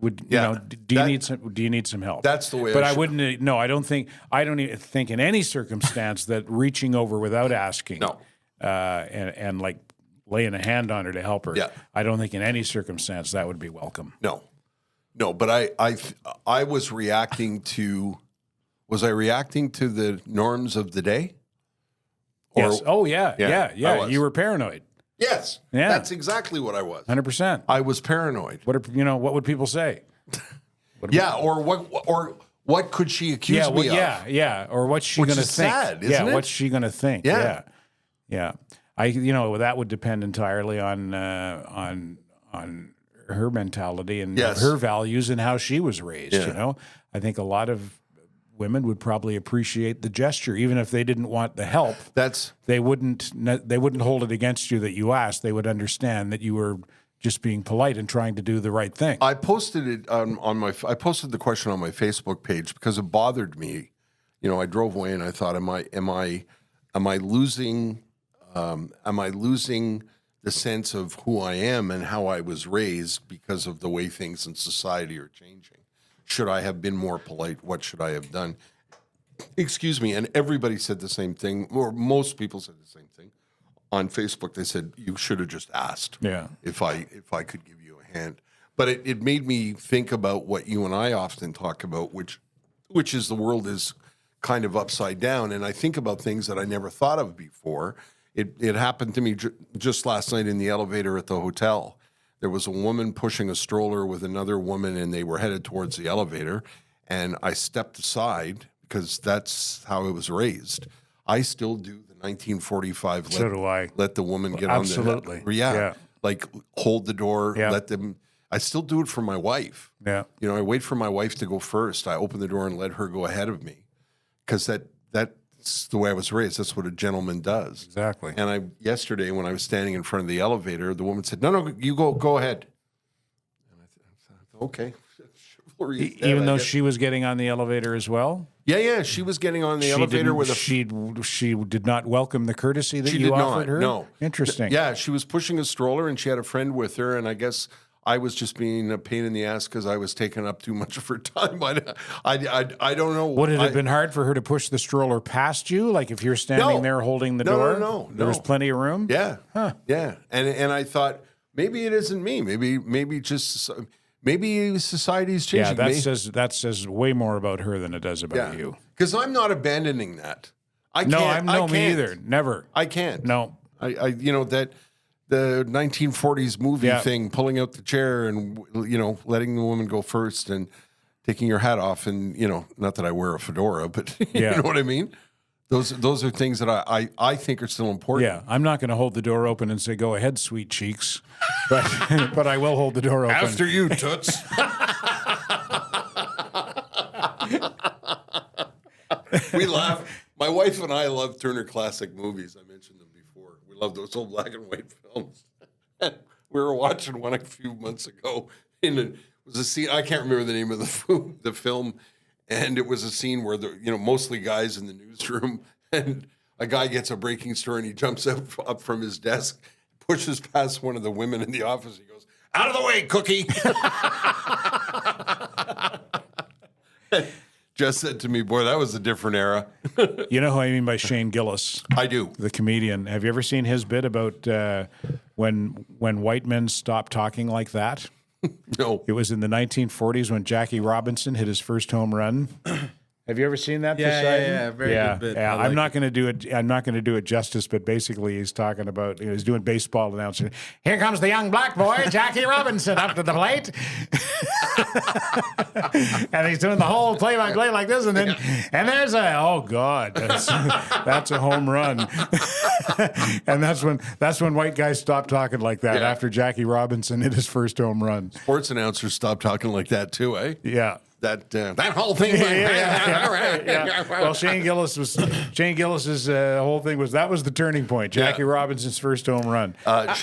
Do you need some help? That's the way. But I wouldn't. No, I don't even think in any circumstance that reaching over without asking. No. And like laying a hand on her to help her. Yeah. I don't think in any circumstance that would be welcome. No. But I was reacting to. Was I reacting to the norms of the day? Yes. Oh yeah. I was. You were paranoid. Yes. Yeah. That's exactly what I was. 100%. I was paranoid. What would people say? Or what could she accuse me of? Yeah. Or what's she going to think? Sad, isn't it? What's she going to think? Yeah. That would depend entirely on her mentality and Yes. her values and how she was raised. Yeah. I think a lot of women would probably appreciate the gesture, even if they didn't want the help. They wouldn't hold it against you that you asked. They would understand that you were just being polite and trying to do the right thing. I posted it I posted the question on my Facebook page because it bothered me. I drove away and I thought, am I losing the sense of who I am and how I was raised because of the way things in society are changing? Should I have been more polite? What should I have done? Excuse me. And everybody said the same thing, or most people said the same thing on Facebook. They said, you should have just asked if I could give you a hand. But it made me think about what you and I often talk about, which is the world is kind of upside down. And I think about things that I never thought of before. It happened to me just last night in the elevator at the hotel. There was a woman pushing a stroller with another woman, and they were headed towards the elevator. And I stepped aside because that's how I was raised. I still do the 1945. So do I. Let the woman get Absolutely. on the yeah. Like hold the door, let them. I still do it for my wife. Yeah. I wait for my wife to go first. I open the door and let her go ahead of me, because that's the way I was raised. That's what a gentleman does. Exactly. And yesterday when I was standing in front of the elevator, the woman said, "No, you go ahead." And I thought, okay. Even though she was getting on the elevator as well? Yeah, she was getting on the elevator with she did not welcome the courtesy that she you did offered not, her? No. Interesting. Yeah, she was pushing a stroller and she had a friend with her, and I guess I was just being a pain in the ass because I was taking up too much of her time. I don't know. Would it have been hard for her to push the stroller past you? Like if you're standing there holding the door? No. There was plenty of room? Yeah. Huh. Yeah. And I thought, maybe it isn't me. Maybe society's changing. Yeah, that says way more about her than it does about you. Because I'm not abandoning that. I can't. Me either. Never. I can't. No. I that the 1940s movie thing, pulling out the chair and letting the woman go first and taking your hat off, and not that I wear a fedora, but you know what I mean. Those are things that I think are still important. Yeah, I'm not going to hold the door open and say, "Go ahead, sweet cheeks," but I will hold the door open. After you, toots. We laugh. My wife and I love Turner Classic Movies. I mentioned them before. We love those old black and white films. We were watching one a few months ago. It was a scene. I can't remember the name of the film. And it was a scene where mostly guys in the newsroom, and a guy gets a breaking story and he jumps up from his desk, pushes past one of the women in the office. He goes, "Out of the way, Cookie." Just said to me, "Boy, that was a different era." You know who I mean by Shane Gillis? I do. The comedian. Have you ever seen his bit about when white men stopped talking like that? No. It was in the 1940s when Jackie Robinson hit his first home run. Have you ever seen that? Yeah, very good bit. Yeah, I'm not going to do it. I'm not going to do it justice, but basically, he's talking about. He's doing baseball announcing. Here comes the young black boy, Jackie Robinson, up to the plate, and he's doing the whole play-by-play like this, and there's that's a home run, and that's when white guys stopped talking like that after Jackie Robinson hit his first home run. Sports announcers stopped talking like that too, eh? Yeah. That whole thing. Well, Shane Gillis's whole thing was the turning point. Jackie Robinson's first home run. I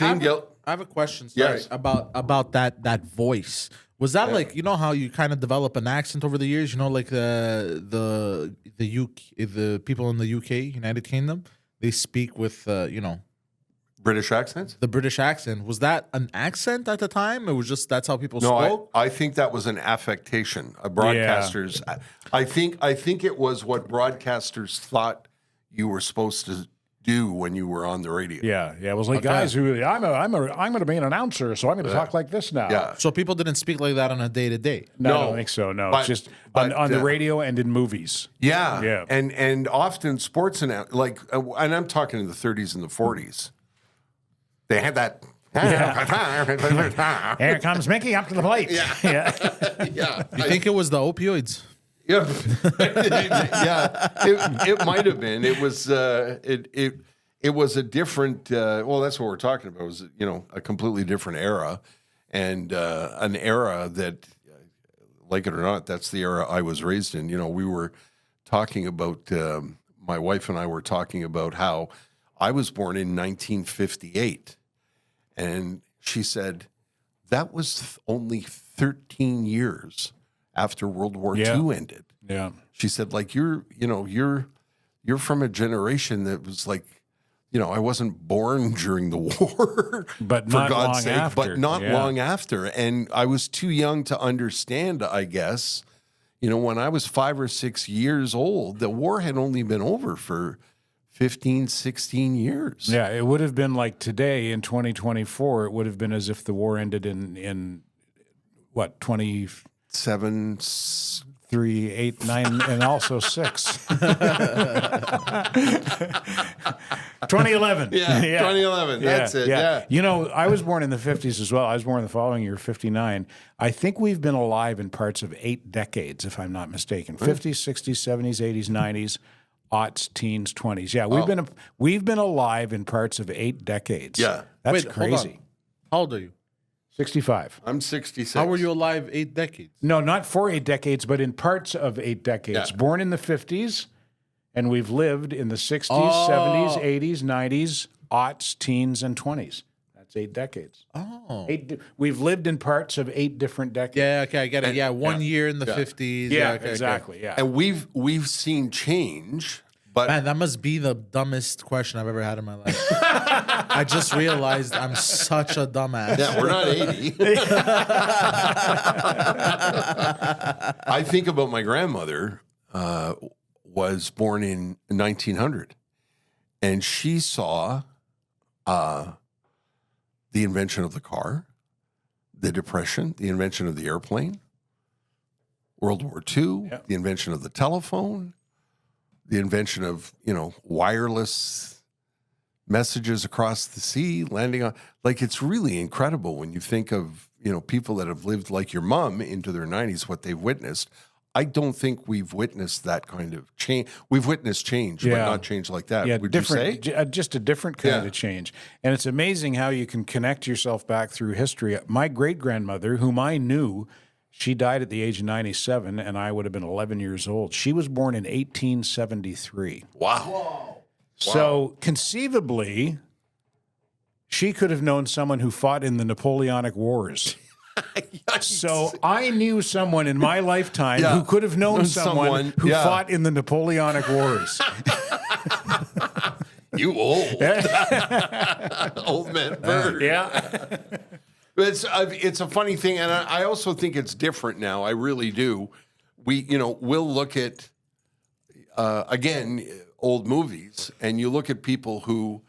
have a question. Sorry, about that voice. Was that like how you kind of develop an accent over the years? Like the people in the UK, United Kingdom, they speak with British accents? The British accent. Was that an accent at the time? It was just that's how people spoke? I think that was an affectation. Broadcasters. Yeah. I think it was what broadcasters thought you were supposed to do when you were on the radio. Yeah. It was like guys who I'm going to be an announcer, so I'm going to talk like this now. Yeah. So people didn't speak like that on a day to day. No, I don't think so. No, it's just on the radio and in movies. Yeah. Yeah. And often sports and I'm talking in the 30s and the 40s. They had that. Here comes Mickey up to the plate. Yeah. You think it was the opioids? Yeah. It might have been. It was. It was a different. Well, that's what we're talking about. It was a completely different era, and an era that, like it or not, that's the era I was raised in. We were talking about. My wife and I were talking about how I was born in 1958, and she said that was only 13 years after World War II ended. Yeah, she said, like you're from a generation that was like, I wasn't born during the war, but for God's sake, but not long after, and I was too young to understand, I guess, You know, when I was 5 or 6 years old, the war had only been over for 15, 16 years. Yeah, it would have been like today in 2024. It would have been as if the war ended in what 7, 3, 8, 9, and also 6. 2011. Yeah, 2011. That's it. Yeah. You know, I was born in the 50s as well. I was born the following year, 59. I think we've been alive in parts of 8 decades, if I'm not mistaken. 50s, 60s, 70s, 80s, 90s, aughts, teens, 20s. Yeah, we've been alive in parts of 8 decades. Yeah. That's Wait, crazy. hold on. How old are you? 65. I'm 66. How were you alive 8 decades? No, not for 8 decades, but in parts of 8 decades. Yeah. Born in the 50s, and we've lived in the 60s, 70s, 80s, 90s, aughts, teens, and 20s. That's 8 decades. Oh. We've lived in parts of 8 different decades. Yeah, okay, I get it. Yeah, 1 year in the 50s. Yeah, okay, exactly. Yeah. And we've seen change, but Man, that must be the dumbest question I've ever had in my life. I just realized I'm such a dumbass. yeah, we're not 80. I think about my grandmother was born in 1900, and she saw the invention of the car, the Depression, the invention of the airplane, World War II, the invention of the telephone, the invention of, wireless messages across the sea, landing on, like, it's really incredible when you think of, people that have lived like your mom into their 90s, what they've witnessed. I don't think we've witnessed that kind of change. We've witnessed change, but not change like that. Yeah, Would you say? just a different kind of change. And it's amazing how you can connect yourself back through history. My great-grandmother, whom I knew, she died at the age of 97, and I would have been 11 years old. She was born in 1873. Wow. So conceivably, she could have known someone who fought in the Napoleonic Wars. So I knew someone in my lifetime who could have known someone who fought in the Napoleonic Wars. You old. Old man bird. Yeah. It's a funny thing, and I also think it's different now. I really do. We'll look at, again, old movies, and you look at people who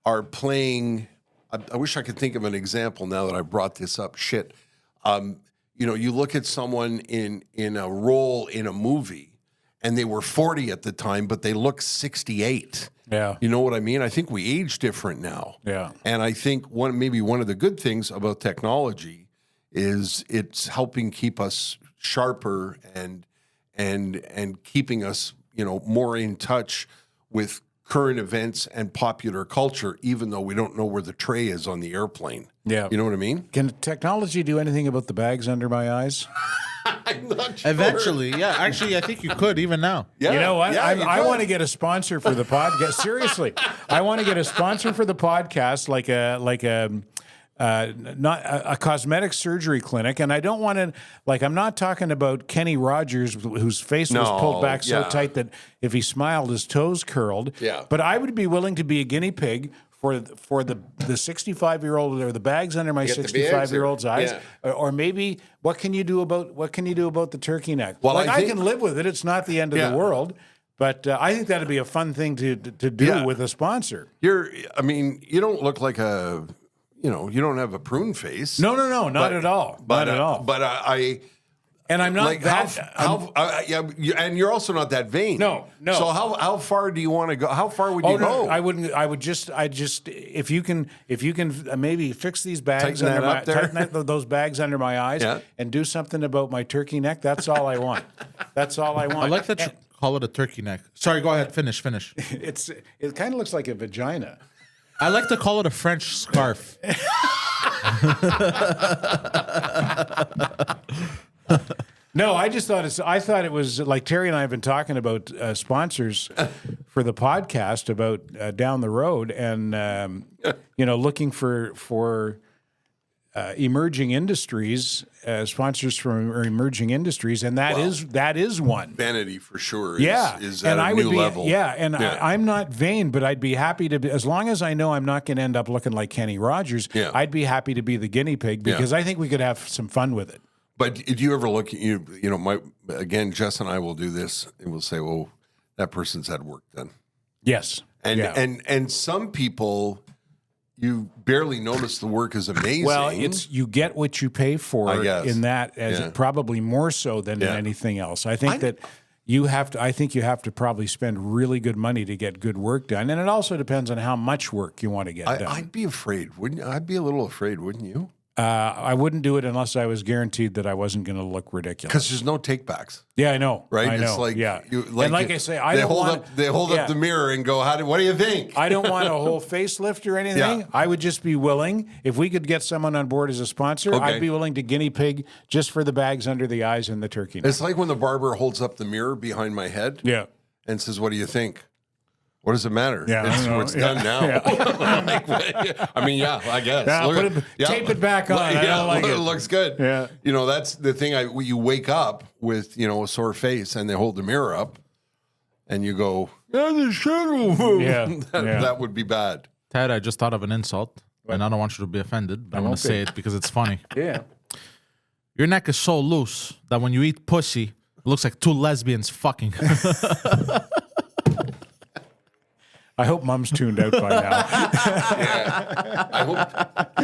are playing. I wish I could think of an example now that I brought this up. Shit. You look at someone in a role in a movie, and they were 40 at the time, but they look 68. Yeah. You know what I mean? I think we age different now. Yeah. And I think one of the good things about technology is it's helping keep us sharper and keeping us, more in touch with current events and popular culture, even though we don't know where the tray is on the airplane. Yeah. You know what I mean? Can technology do anything about the bags under my eyes? I'm not sure. Eventually, yeah. Actually, I think you could even now. Yeah. You know what? Yeah, I want to get a sponsor for the podcast. Seriously, I want to get a sponsor for the podcast, like not a cosmetic surgery clinic, and I don't want to I'm not talking about Kenny Rogers, whose face was pulled back so tight that if he smiled, his toes curled. Yeah. But I would be willing to be a guinea pig for the 65-year-old or the bags under my 65-year-old's eyes, or maybe what can you do about the turkey neck? Well, I can live with it. It's not the end of the world. But I think that'd be a fun thing to do with a sponsor. You don't look like a. You don't have a prune face. No, not at all. Not at all. But and I'm not like and you're also not that vain. No. So how far do you want to go? How far would you go? I wouldn't. I just if you can maybe fix these bags tighten those bags under my eyes and do something about my turkey neck. That's all I want. That's all I want. I like that you call it a turkey neck. Sorry, go ahead. Finish. It kind of looks like a vagina. I like to call it a French scarf. No, I thought it was like Terry and I have been talking about sponsors for the podcast about down the road, and looking for emerging industries, sponsors from emerging industries, and that is one. Vanity for sure. Is and at a new level. I'm not vain, but I'd be happy to be, as long as I know I'm not going to end up looking like Kenny Rogers. I'd be happy to be the guinea pig because I think we could have some fun with it. But do you ever look at again, Jess and I will do this and we'll say, well, that person's had work done. Yes. And some people, you barely notice the work is amazing. Well, you get what you pay for in that, probably more so than in anything else. I think that you have to probably spend really good money to get good work done, and it also depends on how much work you want to get done. I'd be afraid, wouldn't you? I'd be a little afraid, wouldn't you? I wouldn't do it unless I was guaranteed that I wasn't going to look ridiculous. Because there's no takebacks. Yeah, I know. Right? I know. It's like, and like I say, they hold up the mirror and go, what do you think? I don't want a whole facelift or anything. Yeah. I would just be willing, if we could get someone on board as a sponsor, I'd be willing to guinea pig just for the bags under the eyes and the turkey neck. It's like when the barber holds up the mirror behind my head and says, what do you think? What does it matter? Yeah, it's done now. I guess. Tape it back on. I don't like it looks good. Yeah. That's the thing. You wake up with, a sore face and they hold the mirror up and you go, the shadow move. Yeah. That would be bad. Ted, I just thought of an insult, and I don't want you to be offended, but I'm going to say it because it's funny. Yeah. Your neck is so loose that when you eat pussy, it looks like two lesbians fucking. I hope Mom's tuned out by now. I hope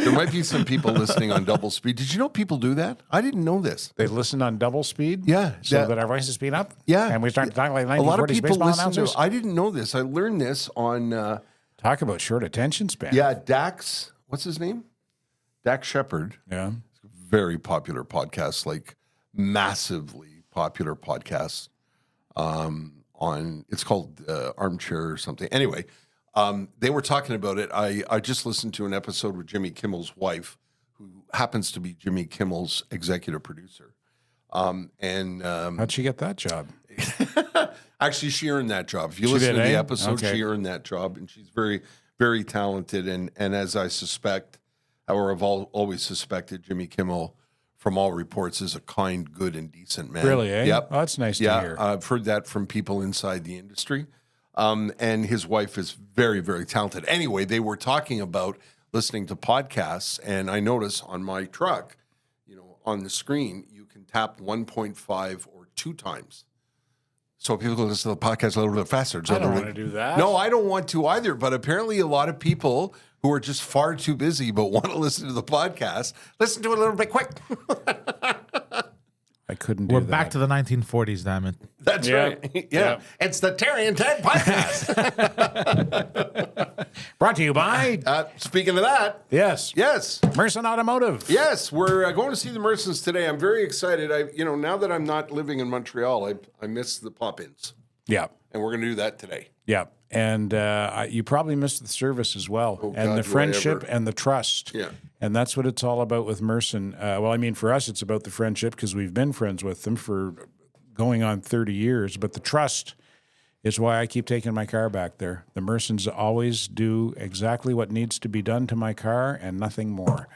there might be some people listening on double speed. Did you know people do that? I didn't know this. They listen on double speed? Yeah. So that our voices speed up? Yeah. And we start to talk like 1940s a lot of people baseball listen announcers? I didn't know this. I learned this on... talk about short attention span. Yeah, Dax... What's his name? Dax Shepard. Yeah. Very popular podcast, like massively popular podcast. It's called Armchair or something. Anyway, they were talking about it. I just listened to an episode with Jimmy Kimmel's wife, who happens to be Jimmy Kimmel's executive producer. How'd she get that job? Actually, she earned that job. If you listen to the episode, she earned that job, and she's very, very talented. And as I suspect, or I've always suspected, Jimmy Kimmel, from all reports, is a kind, good, and decent man. Really, eh? Yep. Oh, that's nice to hear. I've heard that from people inside the industry. And his wife is very, very talented. Anyway, they were talking about listening to podcasts, and I notice on my truck, on the screen, you can tap 1.5 or 2 times. So people can listen to the podcast a little bit faster. I don't want to do that. No, I don't want to either. But apparently a lot of people who are just far too busy but want to listen to the podcast, listen to it a little bit quick. I couldn't do We're that. back to the 1940s, damn it. That's right. Yeah. It's the Terry and Ted podcast. Brought to you by... Speaking of that. Yes. Merson Automotive. Yes, we're going to see the Mersons today. I'm very excited. Now that I'm not living in Montreal, I miss the pop-ins. Yeah. And we're going to do that today. Yeah. And you probably missed the service as well, and God, the friendship do I ever. and the trust. Yeah. And that's what it's all about with Merson. For us, it's about the friendship because we've been friends with them for going on 30 years. But the trust is why I keep taking my car back there. The Mersons always do exactly what needs to be done to my car and nothing more.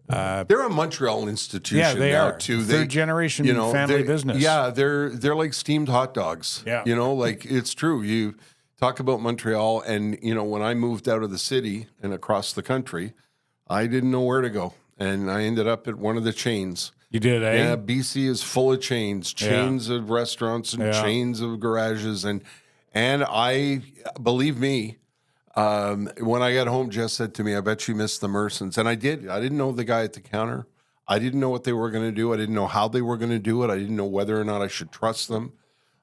They're a Montreal institution they now, are. too. Third generation family business. Yeah, they're like steamed hot dogs. Yeah. It's true. You talk about Montreal, and, when I moved out of the city and across the country, I didn't know where to go. And I ended up at one of the chains. You did, eh? Yeah, BC is full of chains of restaurants and chains of garages. And I, believe me, when I got home, Jess said to me, I bet you missed the Mersons. And I did. I didn't know the guy at the counter. I didn't know what they were going to do. I didn't know how they were going to do it. I didn't know whether or not I should trust them.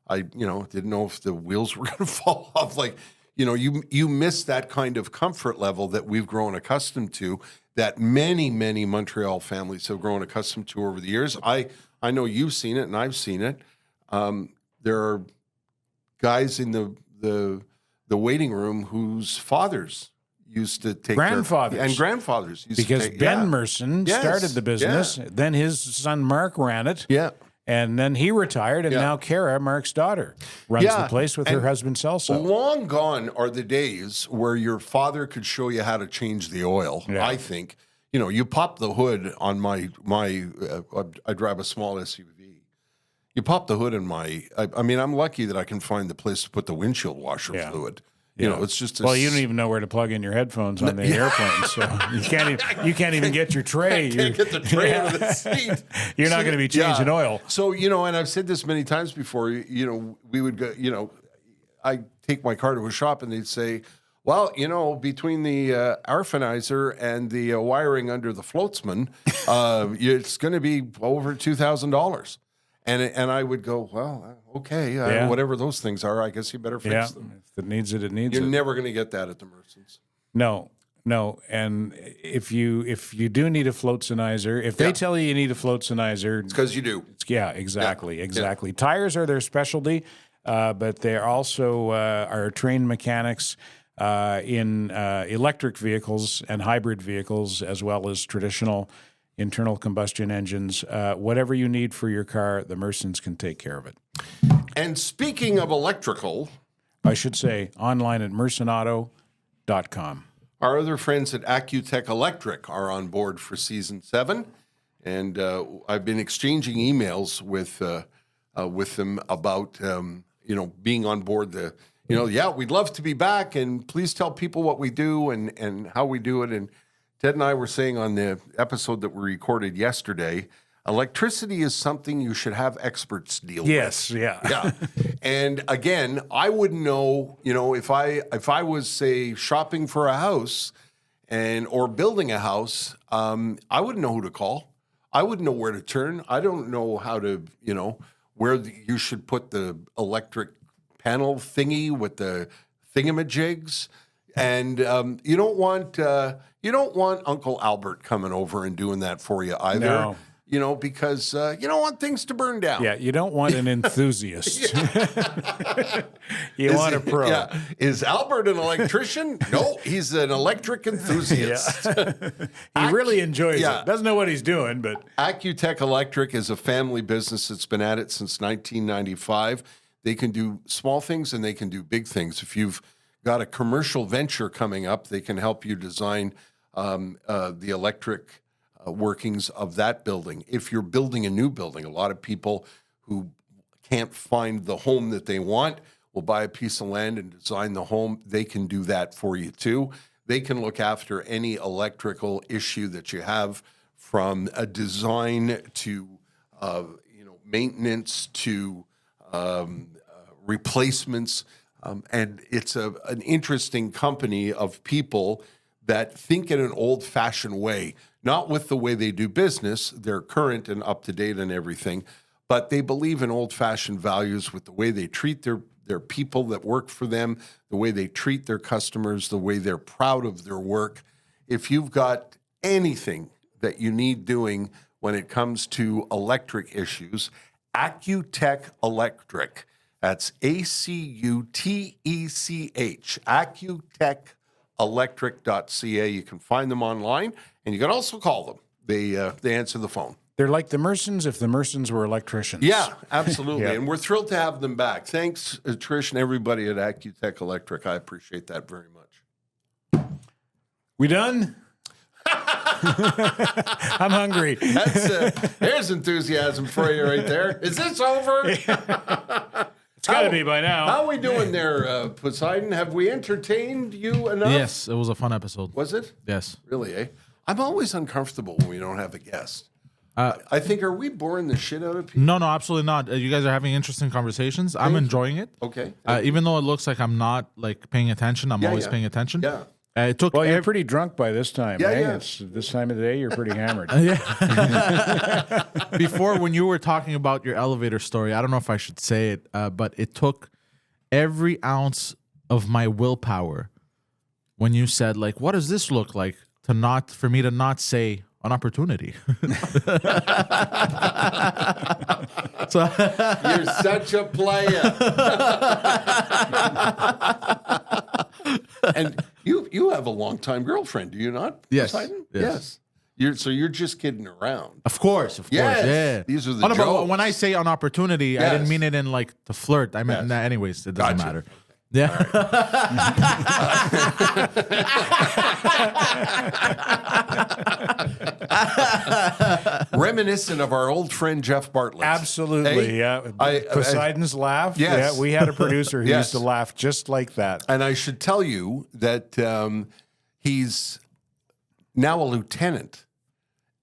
I, didn't know if the wheels were going to fall off. Like, you miss that kind of comfort level that we've grown accustomed to, that many, many Montreal families have grown accustomed to over the years. I know you've seen it and I've seen it. There are guys in the waiting room whose fathers used to take grandfathers and grandfathers used because to take, Ben Merson started the business. Yeah. Then his son Mark ran it. Yeah. And then he retired, and now Kara, Mark's daughter, runs the place with her husband Celso. Long gone are the days where your father could show you how to change the oil. Yeah. I think, you pop the hood on my I drive a small SUV. You pop the hood in I'm lucky that I can find the place to put the windshield washer fluid. You know, it's just Well, you don't even know where to plug in your headphones on the airplane, so you can't even get your tray. You can't get the tray out of the seat. You're not going to be changing oil. So, you know, and I've said this many times before, you know, we would go, you know, I take my car to a shop and they'd say, well, you know, between the arfinizer and the wiring under the floatsman, it's going to be over $2,000. And I would go, well, okay, whatever those things are, I guess you better fix them. If it needs it, it needs You're it. never going to get that at the Mersons. No. And if you do need a floatsonizer, if they tell you need a floatsonizer, It's because you do. yeah, exactly. Tires are their specialty, but they also are trained mechanics in electric vehicles and hybrid vehicles, as well as traditional internal combustion engines. Whatever you need for your car, the Mersons can take care of it. And speaking of electrical, I should say online at mersonauto.com. our other friends at Accutech Electric are on board for season 7, and I've been exchanging emails with them about you know, being on board. We'd love to be back, and please tell people what we do and how we do it. And Ted and I were saying on the episode that we recorded yesterday, electricity is something you should have experts deal with. Yes, yeah. And again, I wouldn't know, you know, if I was, say, shopping for a house or building a house, I wouldn't know who to call. I wouldn't know where to turn. I don't know how to, you know, where you should put the electric panel thingy with the thingamajigs. And you don't want Uncle Albert coming over and doing that for you either. No. You know, because you don't want things to burn down. Yeah, you don't want an enthusiast. You want a pro. Yeah. Is Albert an electrician? No, he's an electric enthusiast. He really enjoys yeah. it. Doesn't know what he's doing, but Accutech Electric is a family business that's been at it since 1995. They can do small things and they can do big things. If you've got a commercial venture coming up, they can help you design the electric workings of that building. If you're building a new building, a lot of people who can't find the home that they want will buy a piece of land and design the home. They can do that for you too. They can look after any electrical issue that you have, from a design to maintenance to replacements. And it's an interesting company of people that think in an old-fashioned way, not with the way they do business. They're current and up-to-date and everything, but they believe in old-fashioned values with the way they treat their people that work for them, the way they treat their customers, the way they're proud of their work. If you've got anything that you need doing when it comes to electric issues, Accutech Electric. That's ACUTECH, accutech.electric.ca. You can find them online, and you can also call them. They answer the phone. they're like the Mersons if the Mersons were electricians. Yeah, absolutely. Yeah. And we're thrilled to have them back. Thanks, Trish, and everybody at Accutech Electric. I appreciate that very much. We done? I'm hungry. There's enthusiasm for you right there. Is this over? It's got to be by now. How are we doing there, Poseidon? Have we entertained you enough? Yes, it was a fun episode. Was it? Yes. Really, eh? I'm always uncomfortable when we don't have a guest. I think, are we boring the shit out of people? No, absolutely not. You guys are having interesting conversations. I'm enjoying it. Okay. Even though it looks like I'm not like paying attention, I'm always paying attention. Yeah. It took. Well, you're pretty drunk by this time, Yeah, eh? yeah. It's this time of the day, you're pretty hammered. Before, when you were talking about your elevator story, I don't know if I should say it, but it took every ounce of my willpower when you said, like, what does this look like, for me to not say an opportunity. So You're such a player. And you have a longtime girlfriend, do you not? Yes. Poseidon? Yes. You're just kidding around. Of course. Yes. Yeah. These are the but jokes. when I say an opportunity, I Yes. didn't mean it in like to flirt. I meant, Yes. anyways, it doesn't Gotcha. matter. Yeah. Reminiscent of our old friend Jeff Bartlett. Absolutely, Hey, yeah. Poseidon's laugh. Yes. Yeah, we had a producer who Yes. used to laugh just like that. And I should tell you that he's now a lieutenant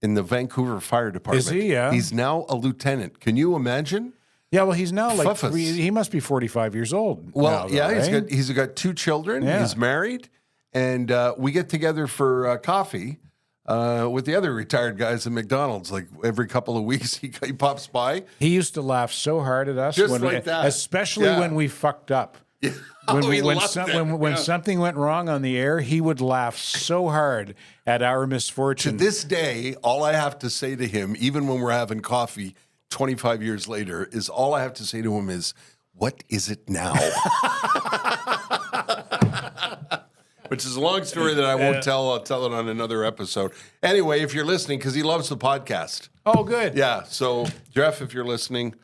in the Vancouver Fire Department. Is he? Yeah. He's now a lieutenant. Can you imagine? Yeah, well, he's now like Fuffus. he must be 45 years old. Well, now, though, yeah, right? he's got 2 children. Yeah. He's married, and we get together for coffee with the other retired guys at McDonald's. Like every couple of weeks, he pops by. He used to laugh so hard at us, Just like that. especially Yeah. when we fucked up. Yeah. When, Oh, he when, loved some- it. when Yeah. something went wrong on the air, he would laugh so hard at our misfortune. To this day, all I have to say to him, even when we're having coffee 25 years later, is all I have to say to him is, "What is it now?" Which is a long story that I won't tell. I'll tell it on another episode. Anyway, if you're listening, because he loves the podcast. Oh, good. Yeah. So, Jeff, if you're listening,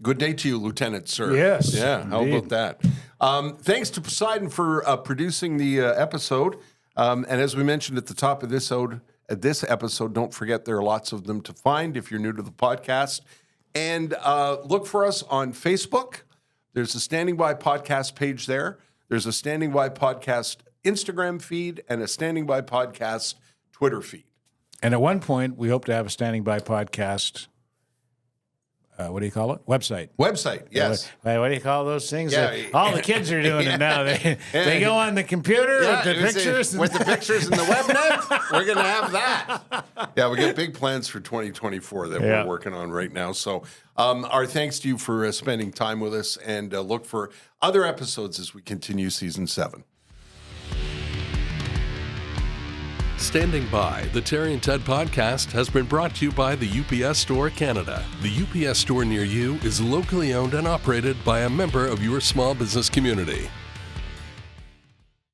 good day to you, Lieutenant, sir. Yes, Yeah. How indeed. about that? Thanks to Poseidon for producing the episode. And as we mentioned at the top of this episode, don't forget there are lots of them to find if you're new to the podcast. And look for us on Facebook. There's a Standing By Podcast page there. There's a Standing By Podcast Instagram feed and a Standing By Podcast Twitter feed. And at one point, we hope to have a Standing By podcast. What do you call it? Website. Website, yes. What do you call those things? Yeah. All the kids are doing it now. They go on the computer with the it was pictures. with the pictures and the webnet. We're going to have that. Yeah, we got big plans for 2024 that Yeah. we're working on right now. So our thanks to you for spending time with us, and look for other episodes as we continue season 7. Standing By, the Terry and Ted podcast has been brought to you by the UPS Store Canada. The UPS Store near you is locally owned and operated by a member of your small business community.